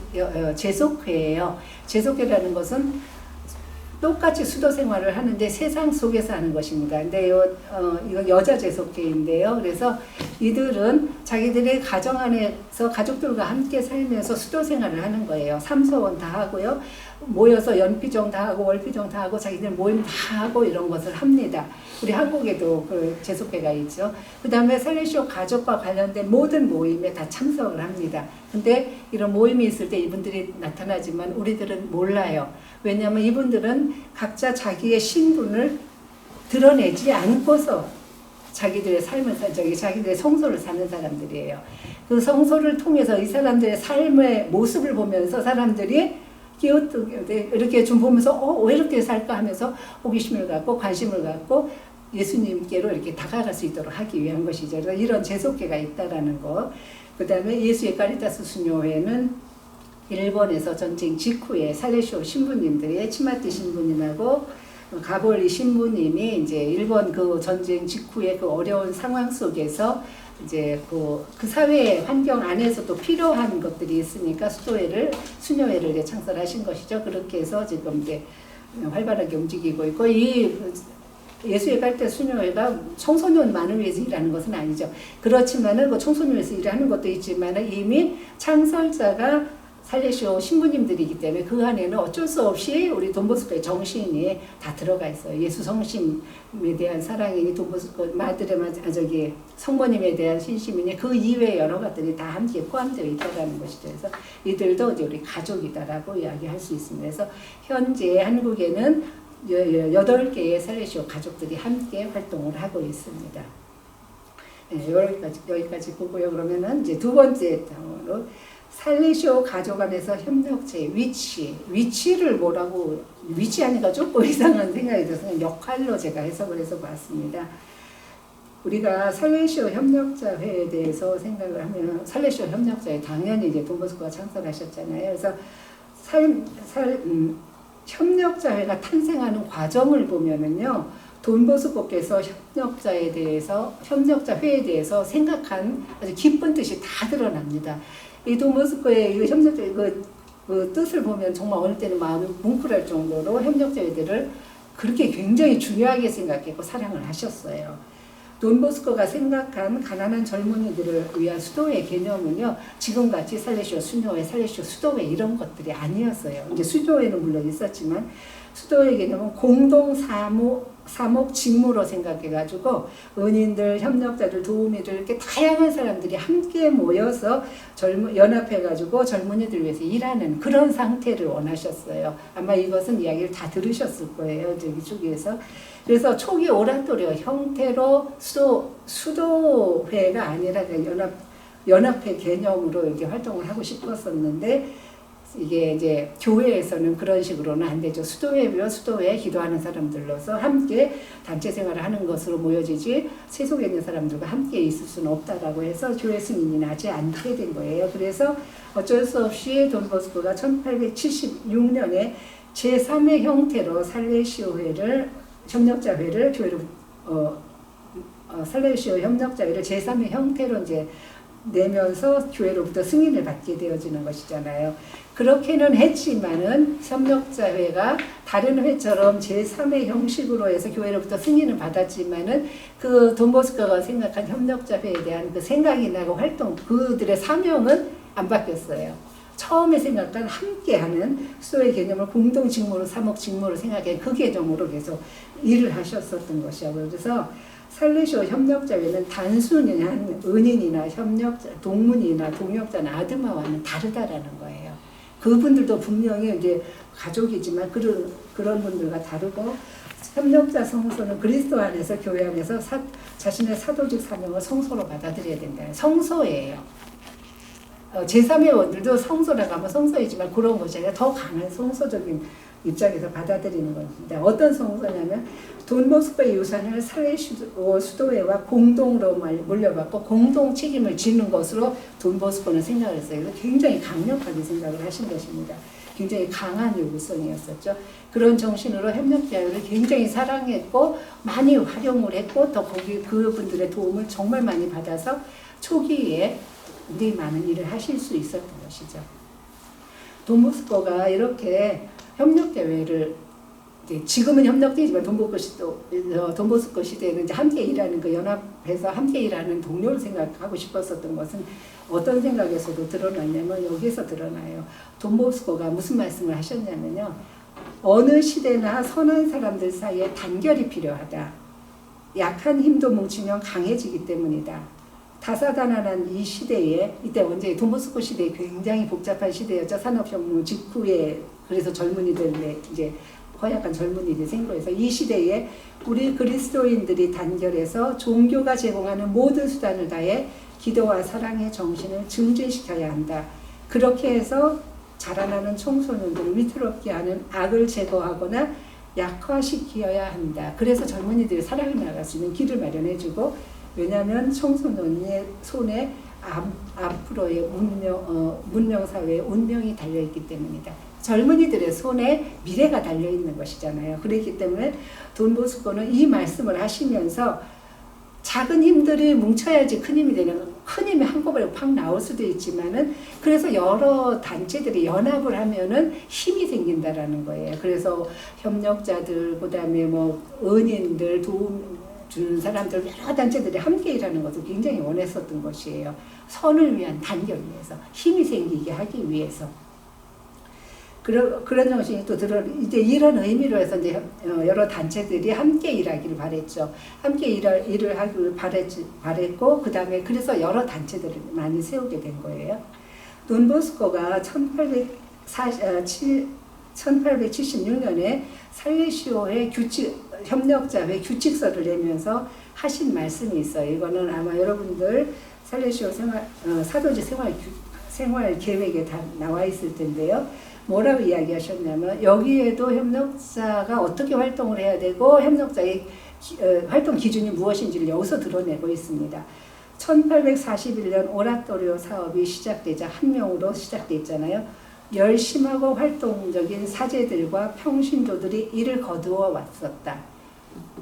제속회예요. 제속회라는 것은 똑같이 수도 생활을 하는데 세상 속에서 하는 것입니다. 근데 이건 여자 제속회인데요. 그래서 이들은 자기들의 가정 안에서 가족들과 함께 살면서 수도 생활을 하는 거예요. 삼서원 다 하고요. 모여서 연피정 다 하고 월피정 다 하고 자기들 모임 다 하고 이런 것을 합니다. 우리 한국에도 그 제속회가 있죠. 그 다음에 살레시오 가족과 관련된 모든 모임에 다 참석을 합니다. 근데 이런 모임이 있을 때 이분들이 나타나지만 우리들은 몰라요. 왜냐하면 이분들은 각자 자기의 신분을 드러내지 않고서 자기들의 삶을 자기들의 성소를 사는 사람들이에요. 그 성소를 통해서 이 사람들의 삶의 모습을 보면서 사람들이 이렇게 좀 보면서 왜 이렇게 살까 하면서 호기심을 갖고 관심을 갖고 예수님께로 이렇게 다가갈 수 있도록 하기 위한 것이죠. 이런 제속회가 있다라는 거. 그 다음에 예수의 카리타스 수녀회는 일본에서 전쟁 직후에 살레시오 신부님들이 치마티 신부님하고 가볼리 신부님이 이제 일본 그 전쟁 직후에 그 어려운 상황 속에서 이제 그 사회 환경 안에서도 필요한 것들이 있으니까 수녀회를 이제 창설하신 것이죠. 그렇게 해서 지금 이제 활발하게 움직이고 있고 이 예수의 카리타스 수녀회가 청소년만을 위해서 일하는 것은 아니죠. 그렇지만은 그 청소년을 위해서 일하는 것도 있지만은 이미 창설자가 살레시오 신부님들이기 때문에 그 안에는 어쩔 수 없이 우리 돈보스코의 정신이 다 들어가 있어요. 예수 성심에 대한 사랑이니 돈보스코 성모님에 대한 신심이니 그 이외의 여러 것들이 다 함께 포함되어 있다는 것이죠. 그래서 이들도 이제 우리 가족이다라고 이야기할 수 있습니다. 그래서 현재 한국에는 8개의 살레시오 가족들이 함께 활동을 하고 있습니다. 네, 여기까지 보고요. 그러면은 이제 두 번째 장으로 살레시오 가족 안에서 협력체의 위치를 뭐라고 위치하니까 조금 이상한 생각이 들어서 역할로 제가 해석을 해서 봤습니다. 우리가 살레시오 협력자회에 대해서 생각을 하면 살레시오 협력자회 당연히 이제 돈보스코가 창설하셨잖아요. 그래서 협력자회가 탄생하는 과정을 보면은요. 돈보스코께서 협력자회에 대해서 생각한 아주 깊은 뜻이 다 드러납니다. 이 돈보스코의 이 협력자회 그 뜻을 보면 정말 어느 때는 마음이 뭉클할 정도로 협력자회들을 그렇게 굉장히 중요하게 생각했고 사랑을 하셨어요. 돈보스코가 생각한 가난한 젊은이들을 위한 수도회 개념은요, 지금같이 살레시오 수녀회, 살레시오 수도회 이런 것들이 아니었어요. 이제 수도회는 물론 있었지만 수도의 개념은 공동 사목 직무로 생각해가지고 은인들, 협력자들, 도우미들 이렇게 다양한 사람들이 함께 모여서 연합해가지고 젊은이들 위해서 일하는 그런 상태를 원하셨어요. 아마 이것은 이야기를 다 들으셨을 거예요. 저기 초기에서. 그래서 초기 오라토리오 형태로 수도회가 아니라 연합회 개념으로 이렇게 활동을 하고 싶었었는데 이게 이제 교회에서는 그런 식으로는 안 되죠. 수도회면 수도회에 기도하는 사람들로서 함께 단체 생활을 하는 것으로 모여지지 세속에 있는 사람들과 함께 있을 수는 없다라고 해서 교회 승인이 나지 않게 된 거예요. 그래서 어쩔 수 없이 돈보스코가 1876년에 제3의 형태로 살레시오회를 협력자회를 교회로 살레시오 협력자회를 제3의 형태로 이제 내면서 교회로부터 승인을 받게 되어지는 것이잖아요. 그렇게는 했지만은 협력자회가 다른 회처럼 제3의 형식으로 해서 교회로부터 승인을 받았지만은 그 돈보스코가 생각한 협력자회에 대한 그 생각이나 그 활동, 그들의 사명은 안 바뀌었어요. 처음에 생각한 함께하는 수도의 개념을 공동 직무로 사목 직무로 생각해 그 개념으로 계속 일을 하셨었던 것이요. 그래서 살레시오 협력자회는 단순히 한 은인이나 협력자, 동문이나 동역자나 아드마와는 다르다라는 거예요. 그분들도 분명히 이제 가족이지만 그런 분들과 다르고 협력자 성소는 그리스도 안에서 교회 안에서 자신의 사도직 사명을 성소로 받아들여야 된다. 성소예요. 제3의 원들도 성소라고 하면 성소이지만 그런 것이 아니라 더 강한 성소적인 입장에서 받아들이는 겁니다. 어떤 성소냐면 돈보스코의 유산을 살레시오 수도회와 공동으로 물려받고 공동 책임을 지는 것으로 돈보스코는 생각을 했어요. 그래서 굉장히 강력하게 생각을 하신 것입니다. 굉장히 강한 요구성이었었죠. 그런 정신으로 협력자회를 굉장히 사랑했고 많이 활용을 했고 또 거기 그분들의 도움을 정말 많이 받아서 초기에 굉장히 많은 일을 하실 수 있었던 것이죠. 돈보스코가 이렇게 협력대회를 지금은 협력대회지만 돈보스코 시대에는 이제 함께 일하는 그 연합해서 함께 일하는 동료를 생각하고 싶었었던 것은 어떤 생각에서도 드러났냐면 여기에서 드러나요. 돈보스코가 무슨 말씀을 하셨냐면요. 어느 시대나 선한 사람들 사이에 단결이 필요하다. 약한 힘도 뭉치면 강해지기 때문이다. 다사다난한 이 시대에 이때 언제 돈보스코 시대에 굉장히 복잡한 시대였죠. 산업혁명 직후에 그래서 젊은이들의 이제 허약한 젊은이들이 생겨서 이 시대에 우리 그리스도인들이 단결해서 종교가 제공하는 모든 수단을 다해 기도와 사랑의 정신을 증진시켜야 한다. 그렇게 해서 자라나는 청소년들을 위태롭게 하는 악을 제거하거나 약화시켜야 한다. 그래서 젊은이들이 사랑이 나갈 수 있는 길을 마련해주고 왜냐하면 청소년의 손에 앞으로의 문명사회의 운명이 달려있기 때문이다. 젊은이들의 손에 미래가 달려있는 것이잖아요. 그렇기 때문에 돈보스코는 이 말씀을 하시면서 작은 힘들이 뭉쳐야지 큰 힘이 되는, 큰 힘이 한꺼번에 팍 나올 수도 있지만은 그래서 여러 단체들이 연합을 하면은 힘이 생긴다라는 거예요. 그래서 협력자들, 그 다음에 뭐 은인들, 도움 주는 사람들 여러 단체들이 함께 일하는 것을 굉장히 원했었던 것이에요. 선을 위한 단결 위해서 힘이 생기게 하기 위해서 그런 정신이 또 이제 이런 의미로 해서 이제 여러 단체들이 함께 일하기를 바랬죠. 함께 일을 하기를 바랬고 그 다음에 그래서 여러 단체들을 많이 세우게 된 거예요. 돈보스코가 1876년에 살레시오의 협력자회 규칙서를 내면서 하신 말씀이 있어요. 이거는 아마 여러분들 살레시오 사도지 생활 계획에 다 나와 있을 텐데요. 뭐라고 이야기하셨냐면 여기에도 협력자가 어떻게 활동을 해야 되고 협력자의 활동 기준이 무엇인지를 여기서 드러내고 있습니다. 1841년 오라토리오 사업이 시작되자 한 명으로 시작됐잖아요. 열심하고 활동적인 사제들과 평신도들이 이를 거두어 왔었다.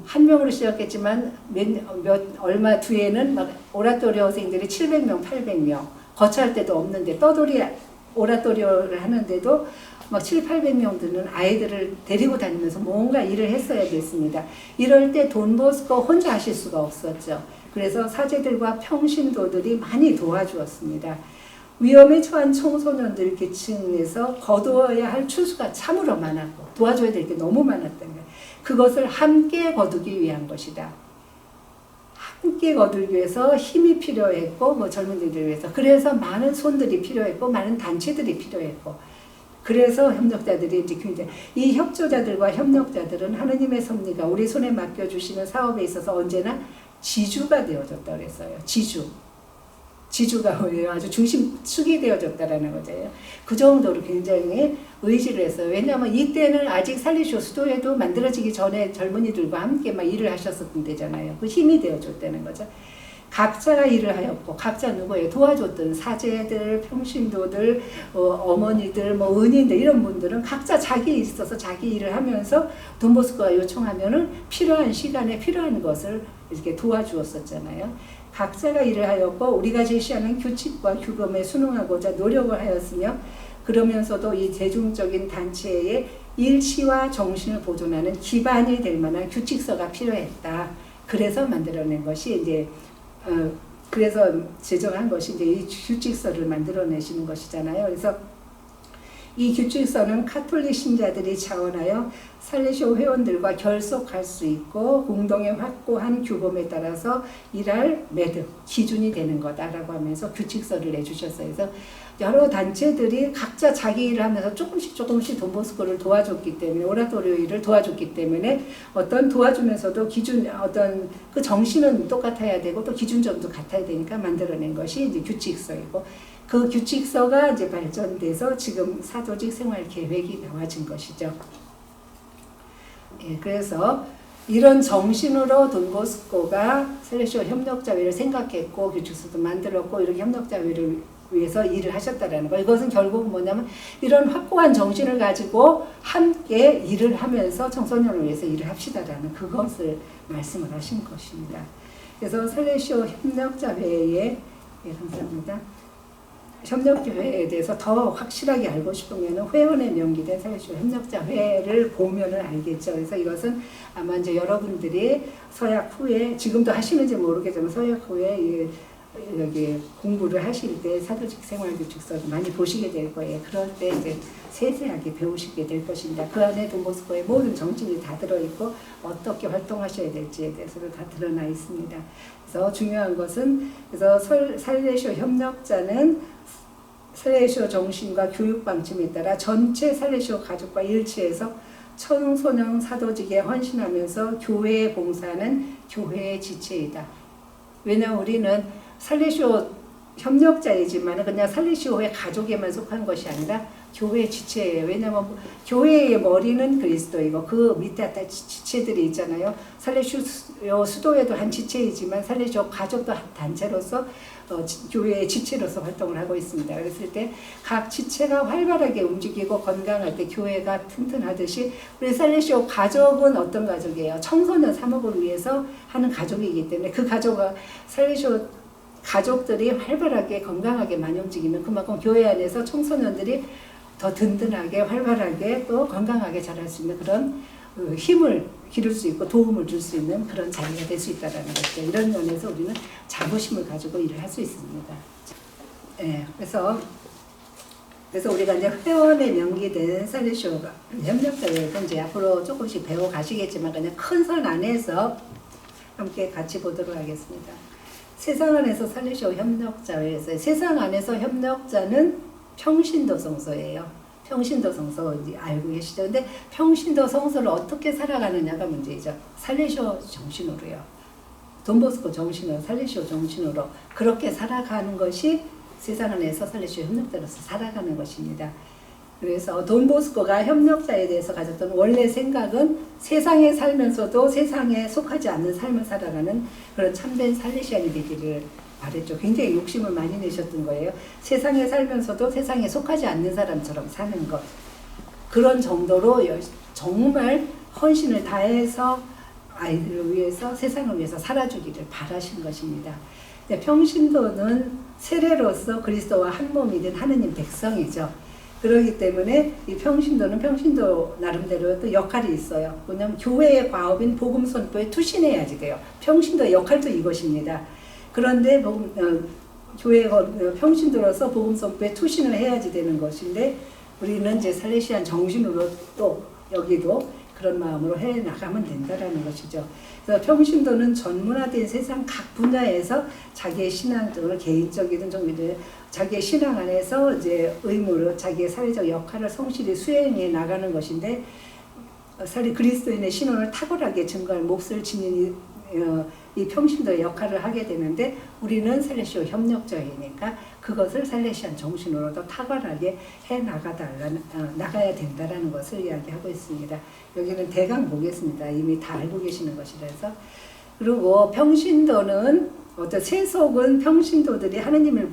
한 명으로 시작했지만 얼마 뒤에는 막 오라토리오생들이 700명, 800명 거처할 데도 없는데 떠돌이 오라토리오를 하는데도 막 700~800명 되는 아이들을 데리고 다니면서 뭔가 일을 했어야 됐습니다. 이럴 때 돈보스코 혼자 하실 수가 없었죠. 그래서 사제들과 평신도들이 많이 도와주었습니다. 위험에 처한 청소년들 계층에서 거두어야 할 추수가 참으로 많았고 도와줘야 될 게 너무 많았던 거예요. 그것을 함께 거두기 위한 것이다. 함께 거두기 위해서 힘이 필요했고 뭐 젊은이들을 위해서 그래서 많은 손들이 필요했고 많은 단체들이 필요했고 그래서 협력자들이 이제 굉장히 이 협조자들과 협력자들은 하느님의 섭리가 우리 손에 맡겨주시는 사업에 있어서 언제나 지주가 되어줬다 그랬어요. 지주가 뭐예요? 아주 중심축이 되어줬다라는 거죠. 그 정도로 굉장히 의지를 했어요. 왜냐하면 이때는 아직 살리쇼 수도회도 만들어지기 전에 젊은이들과 함께 막 일을 하셨었던 때잖아요. 그 힘이 되어줬다는 거죠. 각자가 일을 하였고 각자 누구예요? 도와줬던 사제들, 평신도들, 어머니들, 뭐 은인들 이런 분들은 각자 자기 있어서 자기 일을 하면서 돈보스코가 요청하면은 필요한 시간에 필요한 것을 이렇게 도와주었었잖아요. 각자가 일을 하였고 우리가 제시하는 규칙과 규범에 순응하고자 노력을 하였으며 그러면서도 이 대중적인 단체의 일치와 정신을 보존하는 기반이 될 만한 규칙서가 필요했다. 그래서 만들어낸 것이 이제 그래서 제정한 것이 이제 이 규칙서를 만들어내시는 것이잖아요. 그래서 이 규칙서는 카톨릭 신자들이 자원하여 살레시오 회원들과 결속할 수 있고 공동의 확고한 규범에 따라서 일할 매듭, 기준이 되는 거다라고 하면서 규칙서를 내주셨어요. 그래서 여러 단체들이 각자 자기 일을 하면서 조금씩 돈보스코를 도와줬기 때문에 오라토리오 일을 도와줬기 때문에 어떤 도와주면서도 기준 어떤 그 정신은 똑같아야 되고 또 기준점도 같아야 되니까 만들어낸 것이 이제 규칙서이고 그 규칙서가 이제 발전돼서 지금 사도직 생활 계획이 나와진 것이죠. 예, 그래서 이런 정신으로 돈보스코가 살레시오 협력자회를 생각했고 규칙서도 만들었고 이렇게 협력자회를 위해서 일을 하셨다라는 거. 이것은 결국 뭐냐면 이런 확고한 정신을 가지고 함께 일을 하면서 청소년을 위해서 일을 합시다라는 그것을 말씀을 하신 것입니다. 그래서 살레시오 협력자회에 예, 감사합니다. 협력교회에 대해서 더 확실하게 알고 싶으면 회원에 명기된 살레시오 협력자회를 보면은 알겠죠. 그래서 이것은 아마 이제 여러분들이 서약 후에 지금도 하시는지 모르겠지만 서약 후에 여기 공부를 하실 때 사도직 생활규칙서를 많이 보시게 될 거예요. 그럴 때 이제 세세하게 배우시게 될 것입니다. 그 안에 돈보스코의 모든 정신이 다 들어있고 어떻게 활동하셔야 될지에 대해서도 다 드러나 있습니다. 그래서 중요한 것은 그래서 살레시오 협력자는 살레시오 정신과 교육 방침에 따라 전체 살레시오 가족과 일치해서 청소년 사도직에 헌신하면서 교회에 봉사하는 교회의 지체이다. 왜냐하면 우리는 살레시오 협력자이지만 그냥 살레시오의 가족에만 속한 것이 아니라 교회의 지체예요. 왜냐하면 교회의 머리는 그리스도이고 그 밑에 지체들이 있잖아요. 살레시오 수도회도 한 지체이지만 살레시오 가족도 한 단체로서 교회의 지체로서 활동을 하고 있습니다. 그랬을 때 각 지체가 활발하게 움직이고 건강할 때 교회가 튼튼하듯이 우리 살레시오 가족은 어떤 가족이에요? 청소년 사목을 위해서 하는 가족이기 때문에 그 가족은 살레시오 가족들이 활발하게 건강하게 많이 움직이면 그만큼 교회 안에서 청소년들이 더 든든하게 활발하게 또 건강하게 자랄 수 있는 그런 힘을 기를 수 있고 도움을 줄 수 있는 그런 자리가 될 수 있다는 거죠. 이런 면에서 우리는 자부심을 가지고 일을 할 수 있습니다. 네, 그래서 우리가 이제 회원에 명기된 살레시오 협력자회에서 이제 앞으로 조금씩 배워 가시겠지만 그냥 큰 선 안에서 함께 같이 보도록 하겠습니다. 세상 안에서 살레시오 협력자회에서 세상 안에서 협력자는 평신도 성소예요. 평신도 성소 알고 계시죠? 근데 평신도 성소를 어떻게 살아가느냐가 문제이죠. 살레시오 정신으로요. 돈보스코 정신으로, 살레시오 정신으로 그렇게 살아가는 것이 세상 안에서 살레시오 협력자로서 살아가는 것입니다. 그래서 돈보스코가 협력자에 대해서 가졌던 원래 생각은 세상에 살면서도 세상에 속하지 않는 삶을 살아가는 그런 참된 살레시안이 되기를 바랬죠. 굉장히 욕심을 많이 내셨던 거예요. 세상에 살면서도 세상에 속하지 않는 사람처럼 사는 것. 그런 정도로 정말 헌신을 다해서 아이들을 위해서 세상을 위해서 살아주기를 바라신 것입니다. 평신도는 세례로서 그리스도와 한 몸이 된 하느님 백성이죠. 그렇기 때문에 이 평신도는 평신도 나름대로 또 역할이 있어요. 왜냐하면 교회의 과업인 복음 선포에 투신해야지 돼요. 평신도의 역할도 이것입니다. 그런데 교회 평신도로서 복음 선포에 투신을 해야지 되는 것인데 우리는 이제 살레시안 정신으로 또 여기도 그런 마음으로 해 나가면 된다라는 것이죠. 그래서 평신도는 전문화된 세상 각 분야에서 자기의 신앙 또는 개인적이든 종교든 자기의 신앙 안에서 이제 의무로 자기의 사회적 역할을 성실히 수행해 나가는 것인데 그리스도인의 신원을 탁월하게 증거할 몫을 지닌 이 평신도의 역할을 하게 되는데 우리는 살레시오 협력자이니까 그것을 살레시안 정신으로도 탁월하게 해 나가야 된다라는 것을 이야기하고 있습니다. 여기는 대강 보겠습니다. 이미 다 알고 계시는 것이라서. 그리고 평신도는 어떤 세속은 평신도들이 하느님의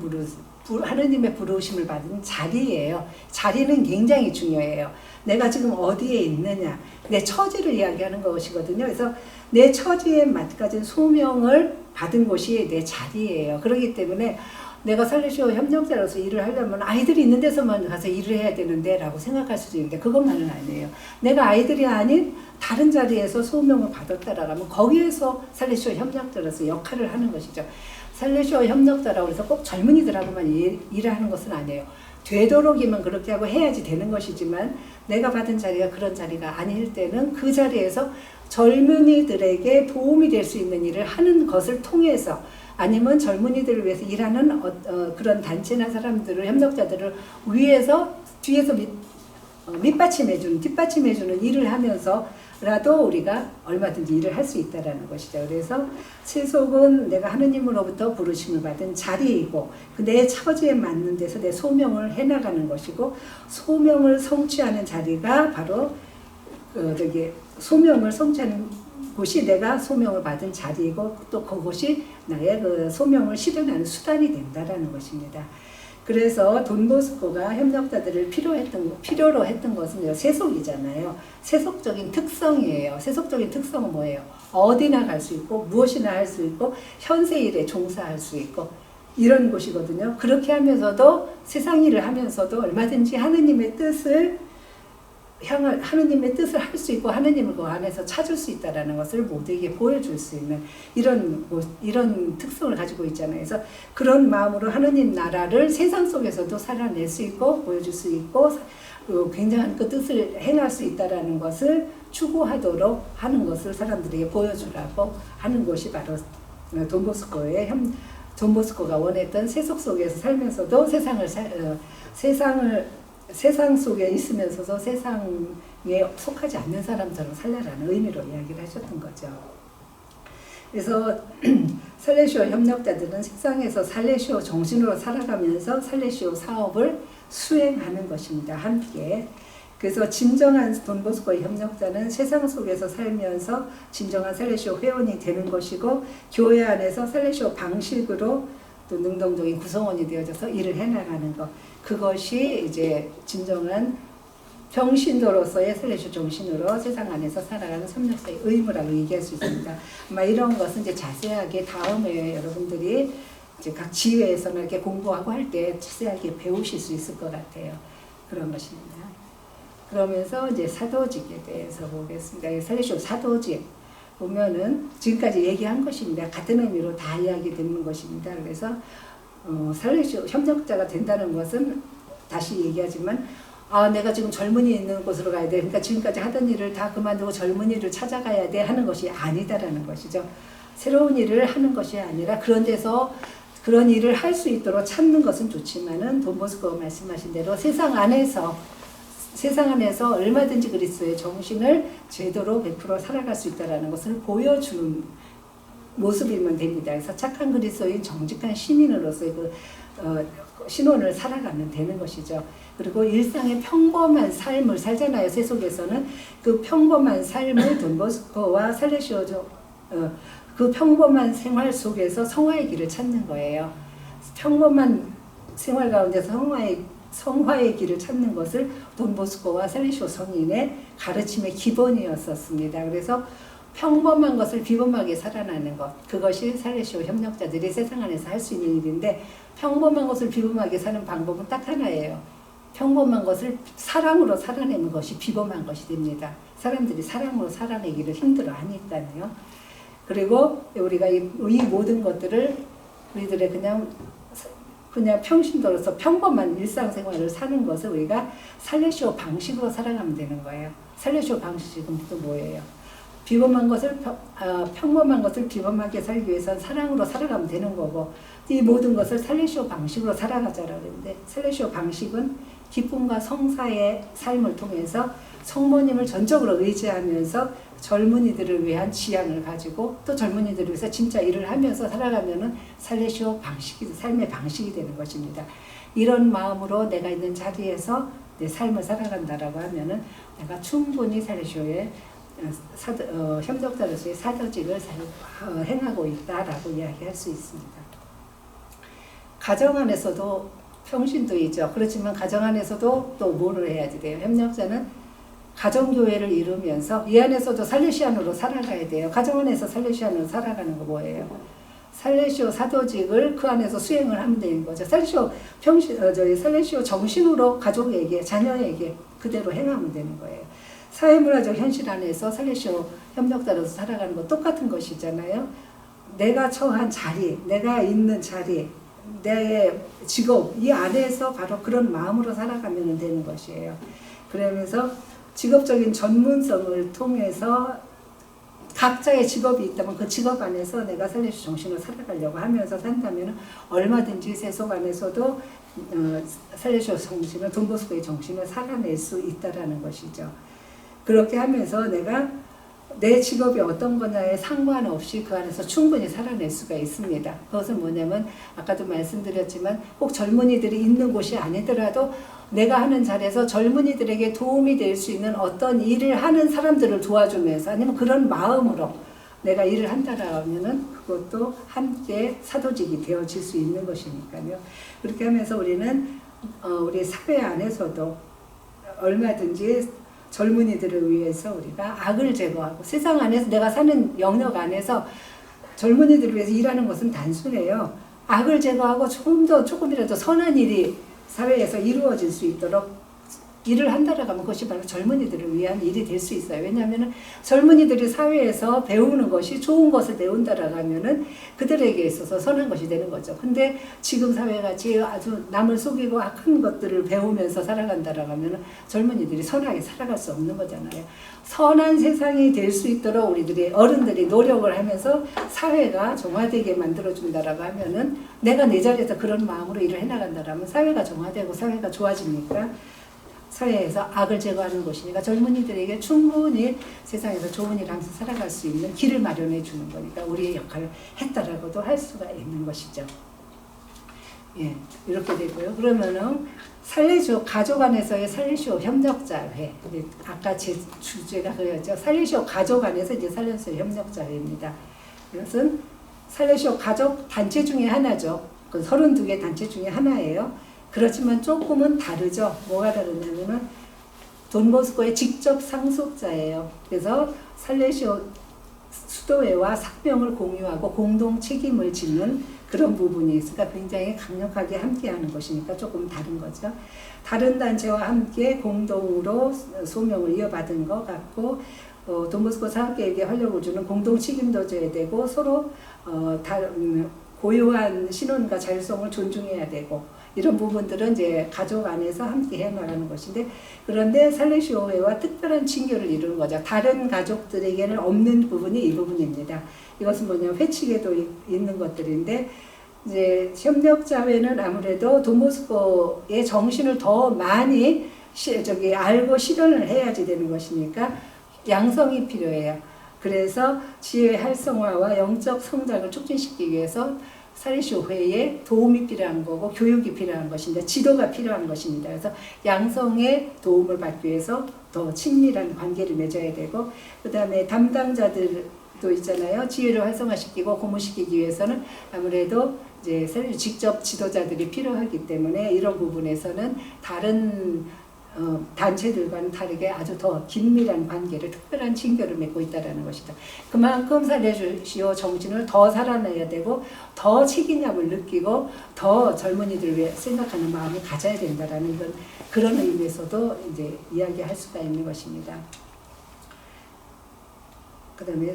부르심을 받은 자리예요. 자리는 굉장히 중요해요. 내가 지금 어디에 있느냐, 내 처지를 이야기하는 것이거든요. 그래서 내 처지에 맞가진 소명을 받은 곳이 내 자리예요. 그렇기 때문에 내가 살레시오 협력자로서 일을 하려면 아이들이 있는 데서만 가서 일을 해야 되는데 라고 생각할 수도 있는데 그것만은 아니에요. 내가 아이들이 아닌 다른 자리에서 소명을 받았다라면 거기에서 살레시오 협력자로서 역할을 하는 것이죠. 살레시오 협력자라고 해서 꼭 젊은이들하고만 일을 하는 것은 아니에요. 되도록이면 그렇게 하고 해야지 되는 것이지만 내가 받은 자리가 그런 자리가 아닐 때는 그 자리에서 젊은이들에게 도움이 될 수 있는 일을 하는 것을 통해서 아니면 젊은이들을 위해서 일하는 그런 단체나 사람들을 협력자들을 위해서 뒤에서 밑받침해주는 뒷받침해주는 일을 하면서라도 우리가 얼마든지 일을 할 수 있다라는 것이죠. 그래서 세속은 내가 하느님으로부터 부르심을 받은 자리이고 내 처지에 맞는 데서 내 소명을 해나가는 것이고 소명을 성취하는 자리가 바로 소명을 성취하는 곳이 내가 소명을 받은 자리이고 또 그곳이 나의 그 소명을 실현하는 수단이 된다라는 것입니다. 그래서 돈보스코가 협력자들을 필요로 했던 것은 세속이잖아요. 세속적인 특성이에요. 세속적인 특성은 뭐예요? 어디나 갈 수 있고 무엇이나 할 수 있고 현세 일에 종사할 수 있고 이런 곳이거든요. 그렇게 하면서도 세상 일을 하면서도 얼마든지 하느님의 뜻을 할 수 있고 하느님을 그 안에서 찾을 수 있다라는 것을 모두에게 보여줄 수 있는 이런 특성을 가지고 있잖아요. 그래서 그런 마음으로 하느님 나라를 세상 속에서도 살아낼 수 있고 보여줄 수 있고 굉장한 그 뜻을 행할 수 있다라는 것을 추구하도록 하는 것을 사람들에게 보여주라고 하는 것이 바로 돈보스코가 원했던 세속 속에서 살면서도 세상 속에 있으면서도 세상에 속하지 않는 사람처럼 살려라는 의미로 이야기를 하셨던 거죠. 그래서 살레시오 협력자들은 세상에서 살레시오 정신으로 살아가면서 살레시오 사업을 수행하는 것입니다. 함께. 그래서 진정한 돈보스코의 협력자는 세상 속에서 살면서 진정한 살레시오 회원이 되는 것이고 교회 안에서 살레시오 방식으로 또 능동적인 구성원이 되어져서 일을 해나가는 것. 그것이 이제 진정한 평신도로서의 살레시오 정신으로 세상 안에서 살아가는 협력자의 의무라고 얘기할 수 있습니다. 아마 이런 것은 이제 자세하게 다음에 여러분들이 이제 각 지회에서나 이렇게 공부하고 할 때 자세하게 배우실 수 있을 것 같아요. 그런 것입니다. 그러면서 이제 사도직에 대해서 보겠습니다. 살레시오 사도직 보면은 지금까지 얘기한 것입니다. 같은 의미로 다 이야기되는 것입니다. 그래서 살레시오 협력자가 된다는 것은 다시 얘기하지만 내가 지금 젊은이 있는 곳으로 가야 돼. 그러니까 지금까지 하던 일을 다 그만두고 젊은이를 찾아가야 돼 하는 것이 아니다라는 것이죠. 새로운 일을 하는 것이 아니라 그런 데서 그런 일을 할 수 있도록 찾는 것은 좋지만은 돈보스코가 말씀하신 대로 세상 안에서 얼마든지 그리스도의 정신을 제대로 100% 살아갈 수 있다는 것을 보여주는 모습이면 됩니다. 그래서 착한 그리스도인 정직한 시민으로서의 신원을 살아가면 되는 것이죠. 그리고 일상의 평범한 삶을 살잖아요. 세속에서는 그 평범한 삶을 돈보스코와 살레시오 그 평범한 생활 속에서 성화의 길을 찾는 거예요. 평범한 생활 가운데서 성화의 길을 찾는 것을 돈보스코와 살레시오 성인의 가르침의 기본이었었습니다. 그래서 평범한 것을 비범하게 살아나는 것, 그것이 살레시오 협력자들이 세상 안에서 할 수 있는 일인데 평범한 것을 비범하게 사는 방법은 딱 하나예요. 평범한 것을 사랑으로 살아내는 것이 비범한 것이 됩니다. 사람들이 사랑으로 살아내기를 힘들어하니까요. 그리고 우리가 이 모든 것들을 우리들의 그냥 그냥 평신도로서 평범한 일상생활을 사는 것을 우리가 살레시오 방식으로 살아가면 되는 거예요. 살레시오 방식은 또 뭐예요? 평범한 것을 비범하게 살기 위해서는 사랑으로 살아가면 되는 거고, 이 모든 것을 살레시오 방식으로 살아가자라고 그랬는데, 살레시오 방식은 기쁨과 성사의 삶을 통해서 성모님을 전적으로 의지하면서 젊은이들을 위한 지향을 가지고 또 젊은이들을 위해서 진짜 일을 하면서 살아가면은 살레시오 방식이, 삶의 방식이 되는 것입니다. 이런 마음으로 내가 있는 자리에서 내 삶을 살아간다라고 하면은 내가 충분히 살레시오의 협력자로서의 사도직을 행하고 있다라고 이야기할 수 있습니다. 가정 안에서도 평신도 있죠. 그렇지만 가정 안에서도 또 뭐를 해야지 돼요? 협력자는 가정교회를 이루면서 이 안에서도 살레시안으로 살아가야 돼요. 가정 안에서 살레시안으로 살아가는 거 뭐예요? 살레시오 사도직을 그 안에서 수행을 하면 되는 거죠. 살레시오 정신으로 가족에게, 자녀에게 그대로 행하면 되는 거예요. 사회문화적 현실 안에서 살레시오 협력자로서 살아가는 거 똑같은 것이잖아요. 내가 처한 자리, 내가 있는 자리, 내 직업, 이 안에서 바로 그런 마음으로 살아가면 되는 것이에요. 그러면서 직업적인 전문성을 통해서 각자의 직업이 있다면 그 직업 안에서 내가 살레시오 정신으로 살아가려고 하면서 산다면 얼마든지 세속 안에서도 살레시오 정신을, 돈보스코의 정신을 살아낼 수 있다라는 것이죠. 그렇게 하면서 내가 내 직업이 어떤 거냐에 상관없이 그 안에서 충분히 살아낼 수가 있습니다. 그것은 뭐냐면 아까도 말씀드렸지만 꼭 젊은이들이 있는 곳이 아니더라도 내가 하는 자리에서 젊은이들에게 도움이 될 수 있는 어떤 일을 하는 사람들을 도와주면서 아니면 그런 마음으로 내가 일을 한다라면은 그것도 함께 사도직이 되어질 수 있는 것이니까요. 그렇게 하면서 우리는 우리 사회 안에서도 얼마든지 젊은이들을 위해서 우리가 악을 제거하고 세상 안에서 내가 사는 영역 안에서 젊은이들을 위해서 일하는 것은 단순해요. 악을 제거하고 조금이라도 선한 일이 사회에서 이루어질 수 있도록 일을 한다라고 하면 그것이 바로 젊은이들을 위한 일이 될 수 있어요. 왜냐하면 젊은이들이 사회에서 배우는 것이 좋은 것을 배운다라고 하면은 그들에게 있어서 선한 것이 되는 거죠. 근데 지금 사회같이 아주 남을 속이고 악한 것들을 배우면서 살아간다라고 하면은 젊은이들이 선하게 살아갈 수 없는 거잖아요. 선한 세상이 될 수 있도록 우리들이 어른들이 노력을 하면서 사회가 정화되게 만들어준다라고 하면은 내가 내 자리에서 그런 마음으로 일을 해나간다라면 사회가 정화되고 사회가 좋아지니까 사회에서 악을 제거하는 것이니까 젊은이들에게 충분히 세상에서 좋은 일을 하면서 살아갈 수 있는 길을 마련해 주는 거니까 우리의 역할을 했다라고도 할 수가 있는 것이죠. 예, 이렇게 되고요. 그러면은 살레시오 가족 안에서의 살레시오 협력자회. 아까 제 주제가 그였죠. 살레시오 가족 안에서 이제 살레시오 협력자회입니다. 이것은 살레시오 가족 단체 중에 하나죠. 그 32개 단체 중에 하나예요. 그렇지만 조금은 다르죠. 뭐가 다르냐면은 돈보스코의 직접 상속자예요. 그래서 살레시오 수도회와 사명을 공유하고 공동 책임을 짓는 그런 부분이 있으니까 굉장히 강력하게 함께하는 것이니까 조금 다른 거죠. 다른 단체와 함께 공동으로 소명을 이어받은 것 같고 돈보스코 사학계에게 활력을 주는 공동 책임도 져야 되고 서로 고유한 신원과 자율성을 존중해야 되고 이런 부분들은 이제 가족 안에서 함께 해나가는 것인데 그런데 살레시오회와 특별한 친교를 이루는 거죠. 다른 가족들에게는 없는 부분이 이 부분입니다. 이것은 뭐냐면 회칙에도 있는 것들인데 이제 협력자회는 아무래도 돈보스코의 정신을 더 많이 알고 실현을 해야지 되는 것이니까 양성이 필요해요. 그래서 지혜 활성화와 영적 성장을 촉진시키기 위해서 살레시오 회에 도움이 필요한 거고 교육이 필요한 것인데 지도가 필요한 것입니다. 그래서 양성의 도움을 받기 위해서 더 친밀한 관계를 맺어야 되고 그 다음에 담당자들도 있잖아요. 지혜를 활성화시키고 고무시키기 위해서는 아무래도 이제 직접 지도자들이 필요하기 때문에 이런 부분에서는 다른 단체들과는 다르게 아주 더 긴밀한 관계를 특별한 친교를 맺고 있다는 것이다. 그만큼 살레시오 정신을 더 살아내야 되고 더 책임감을 느끼고 더 젊은이들을 위해 생각하는 마음을 가져야 된다라는 그런 의미에서도 이제 이야기할 수가 있는 것입니다. 그 다음에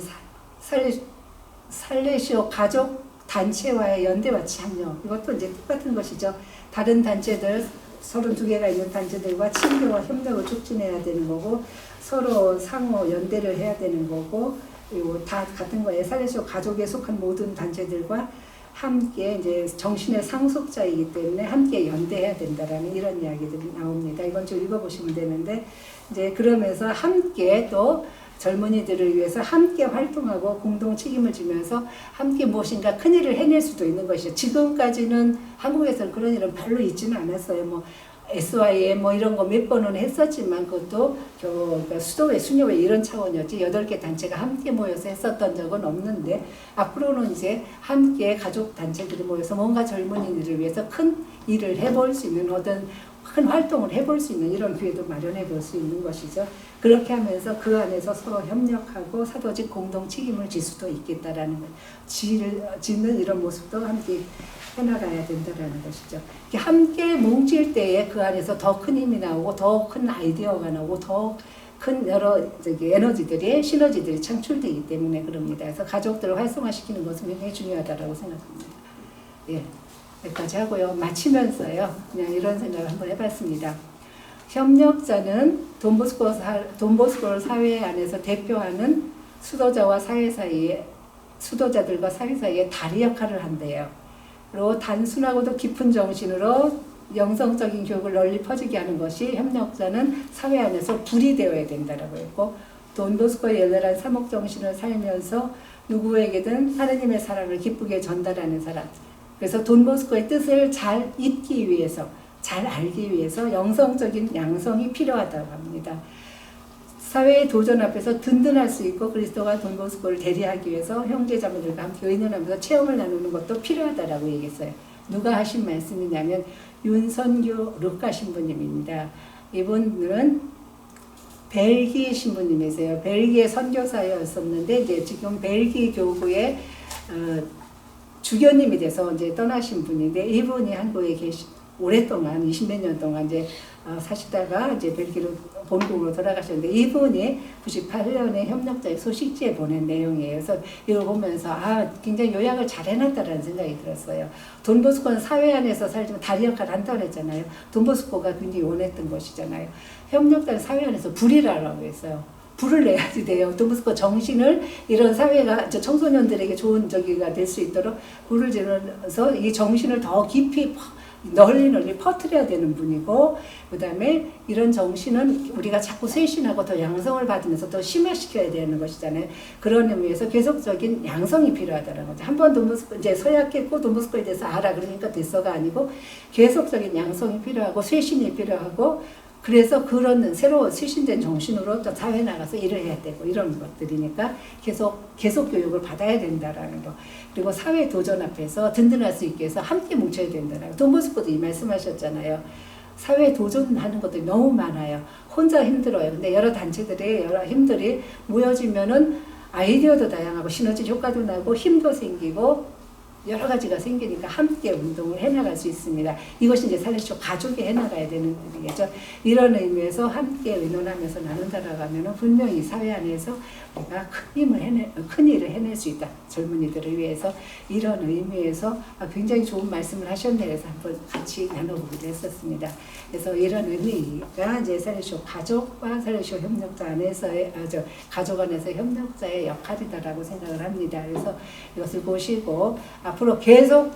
살레시오 가족 단체와의 연대와 참여, 이것도 이제 똑같은 것이죠. 다른 단체들 32개가 있는 단체들과 친교와 협력을 촉진해야 되는 거고, 서로 상호 연대를 해야 되는 거고, 그리고 다 같은 거예요. 살레시오 가족에 속한 모든 단체들과 함께 이제 정신의 상속자이기 때문에 함께 연대해야 된다라는 이런 이야기들이 나옵니다. 이건 좀 읽어보시면 되는데, 이제 그러면서 함께 또 젊은이들을 위해서 함께 활동하고 공동 책임을 지면서 함께 무엇인가 큰 일을 해낼 수도 있는 것이죠. 지금까지는 한국에서는 그런 일은 별로 있지는 않았어요. 뭐 SYM 뭐 이런 거 몇 번은 했었지만 그것도 그러니까 수도회, 수녀회 이런 차원이었지 8개 단체가 함께 모여서 했었던 적은 없는데, 앞으로는 이제 함께 가족 단체들이 모여서 뭔가 젊은이들을 위해서 큰 일을 해볼 수 있는 어떤 큰 활동을 해볼 수 있는 이런 기회도 마련해 볼 수 있는 것이죠. 그렇게 하면서 그 안에서 서로 협력하고 사도직 공동 책임을 질 수도 있겠다라는 것, 짓는 이런 모습도 함께 해나가야 된다라는 것이죠. 함께 뭉칠 때에 그 안에서 더 큰 힘이 나오고 더 큰 아이디어가 나오고 더 큰 여러 에너지들이 시너지들이 창출되기 때문에 그럽니다. 그래서 가족들을 활성화시키는 것은 굉장히 중요하다고 생각합니다. 예, 여기까지 하고요. 마치면서요, 그냥 이런 생각을 한번 해봤습니다. 협력자는 돈보스코 사회 안에서 대표하는 수도자와 사회 사이에 수도자들과 사회 사이에 다리 역할을 한대요. 그리고 단순하고도 깊은 정신으로 영성적인 교육을 널리 퍼지게 하는 것이 협력자는 사회 안에서 불이 되어야 된다라고 했고, 돈보스코의 열렬한 사목 정신을 살면서 누구에게든 하느님의 사랑을 기쁘게 전달하는 사람. 그래서 돈보스코의 뜻을 잘 잊기 위해서, 잘 알기 위해서 영성적인 양성이 필요하다고 합니다. 사회의 도전 앞에서 든든할 수 있고 그리스도가 돈보스코를 대리하기 위해서 형제자매들과 함께 의논하면서 체험을 나누는 것도 필요하다라고 얘기했어요. 누가 하신 말씀이냐면 윤선교 르카 신부님입니다. 이분은 벨기 신부님이세요. 벨기에 선교사였었는데 이제 지금 벨기 교구의 주교님이 돼서 이제 떠나신 분인데, 이분이 한국에 오랫동안 20몇 년 동안 이제 사시다가 이제 벨기로 본국으로 돌아가셨는데, 이분이 98년에 협력자의 소식지에 보낸 내용이에요. 그래서 이걸 보면서 굉장히 요약을 잘 해놨다라는 생각이 들었어요. 돈보스코는 사회 안에서 살지만 다리 역할을 한다고 했잖아요. 돈보스코가 굉장히 원했던 것이잖아요. 협력자는 사회 안에서 불이라고 했어요. 불을 내야지 돼요. 돈보스코 정신을 이런 사회가 청소년들에게 좋은 저기가 될 수 있도록 불을 지르면서 이 정신을 더 깊이 널리 퍼뜨려야 되는 분이고, 그 다음에 이런 정신은 우리가 자꾸 쇄신하고 더 양성을 받으면서 더 심화시켜야 되는 것이잖아요. 그런 의미에서 계속적인 양성이 필요하다는 거죠. 한번 돈보스코 이제 서약했고 돈보스코에 대해서 알아 그러니까 됐어가 아니고 계속적인 양성이 필요하고 쇄신이 필요하고, 그래서 그런 새로 쇄신된 정신으로 또 사회에 나가서 일을 해야 되고 이런 것들이니까 계속 교육을 받아야 된다라는 거. 그리고 사회 도전 앞에서 든든할 수 있게 해서 함께 뭉쳐야 된다라고. 돈보스코도 이 말씀하셨잖아요. 사회 도전하는 것들이 너무 많아요. 혼자 힘들어요. 근데 여러 단체들이 여러 힘들이 모여지면은 아이디어도 다양하고 시너지 효과도 나고 힘도 생기고 여러 가지가 생기니까 함께 운동을 해나갈 수 있습니다. 이것이 이제 살레시오 가족이 해나가야 되는 일이겠죠. 이런 의미에서 함께 의논하면서 나눈다라고 하면 분명히 사회 안에서 우리가 큰 일을 해낼 수 있다. 젊은이들을 위해서. 이런 의미에서 굉장히 좋은 말씀을 하셨네. 그래서 한번 같이 나눠보기로 했었습니다. 그래서 이런 의미가 이제 살레시오 가족과 살레시오 협력자 안에서의 가족 안에서 협력자의 역할이다라고 생각을 합니다. 그래서 이것을 보시고 앞으로 계속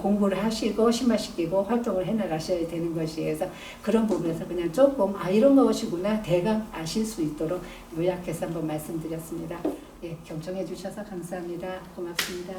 공부를 하시고 심화시키고 활동을 해나가셔야 되는 것이어서 그런 부분에서 그냥 조금 이런 것이구나 대강 아실 수 있도록 요약해서 한번 말씀드렸습니다. 예, 경청해 주셔서 감사합니다. 고맙습니다.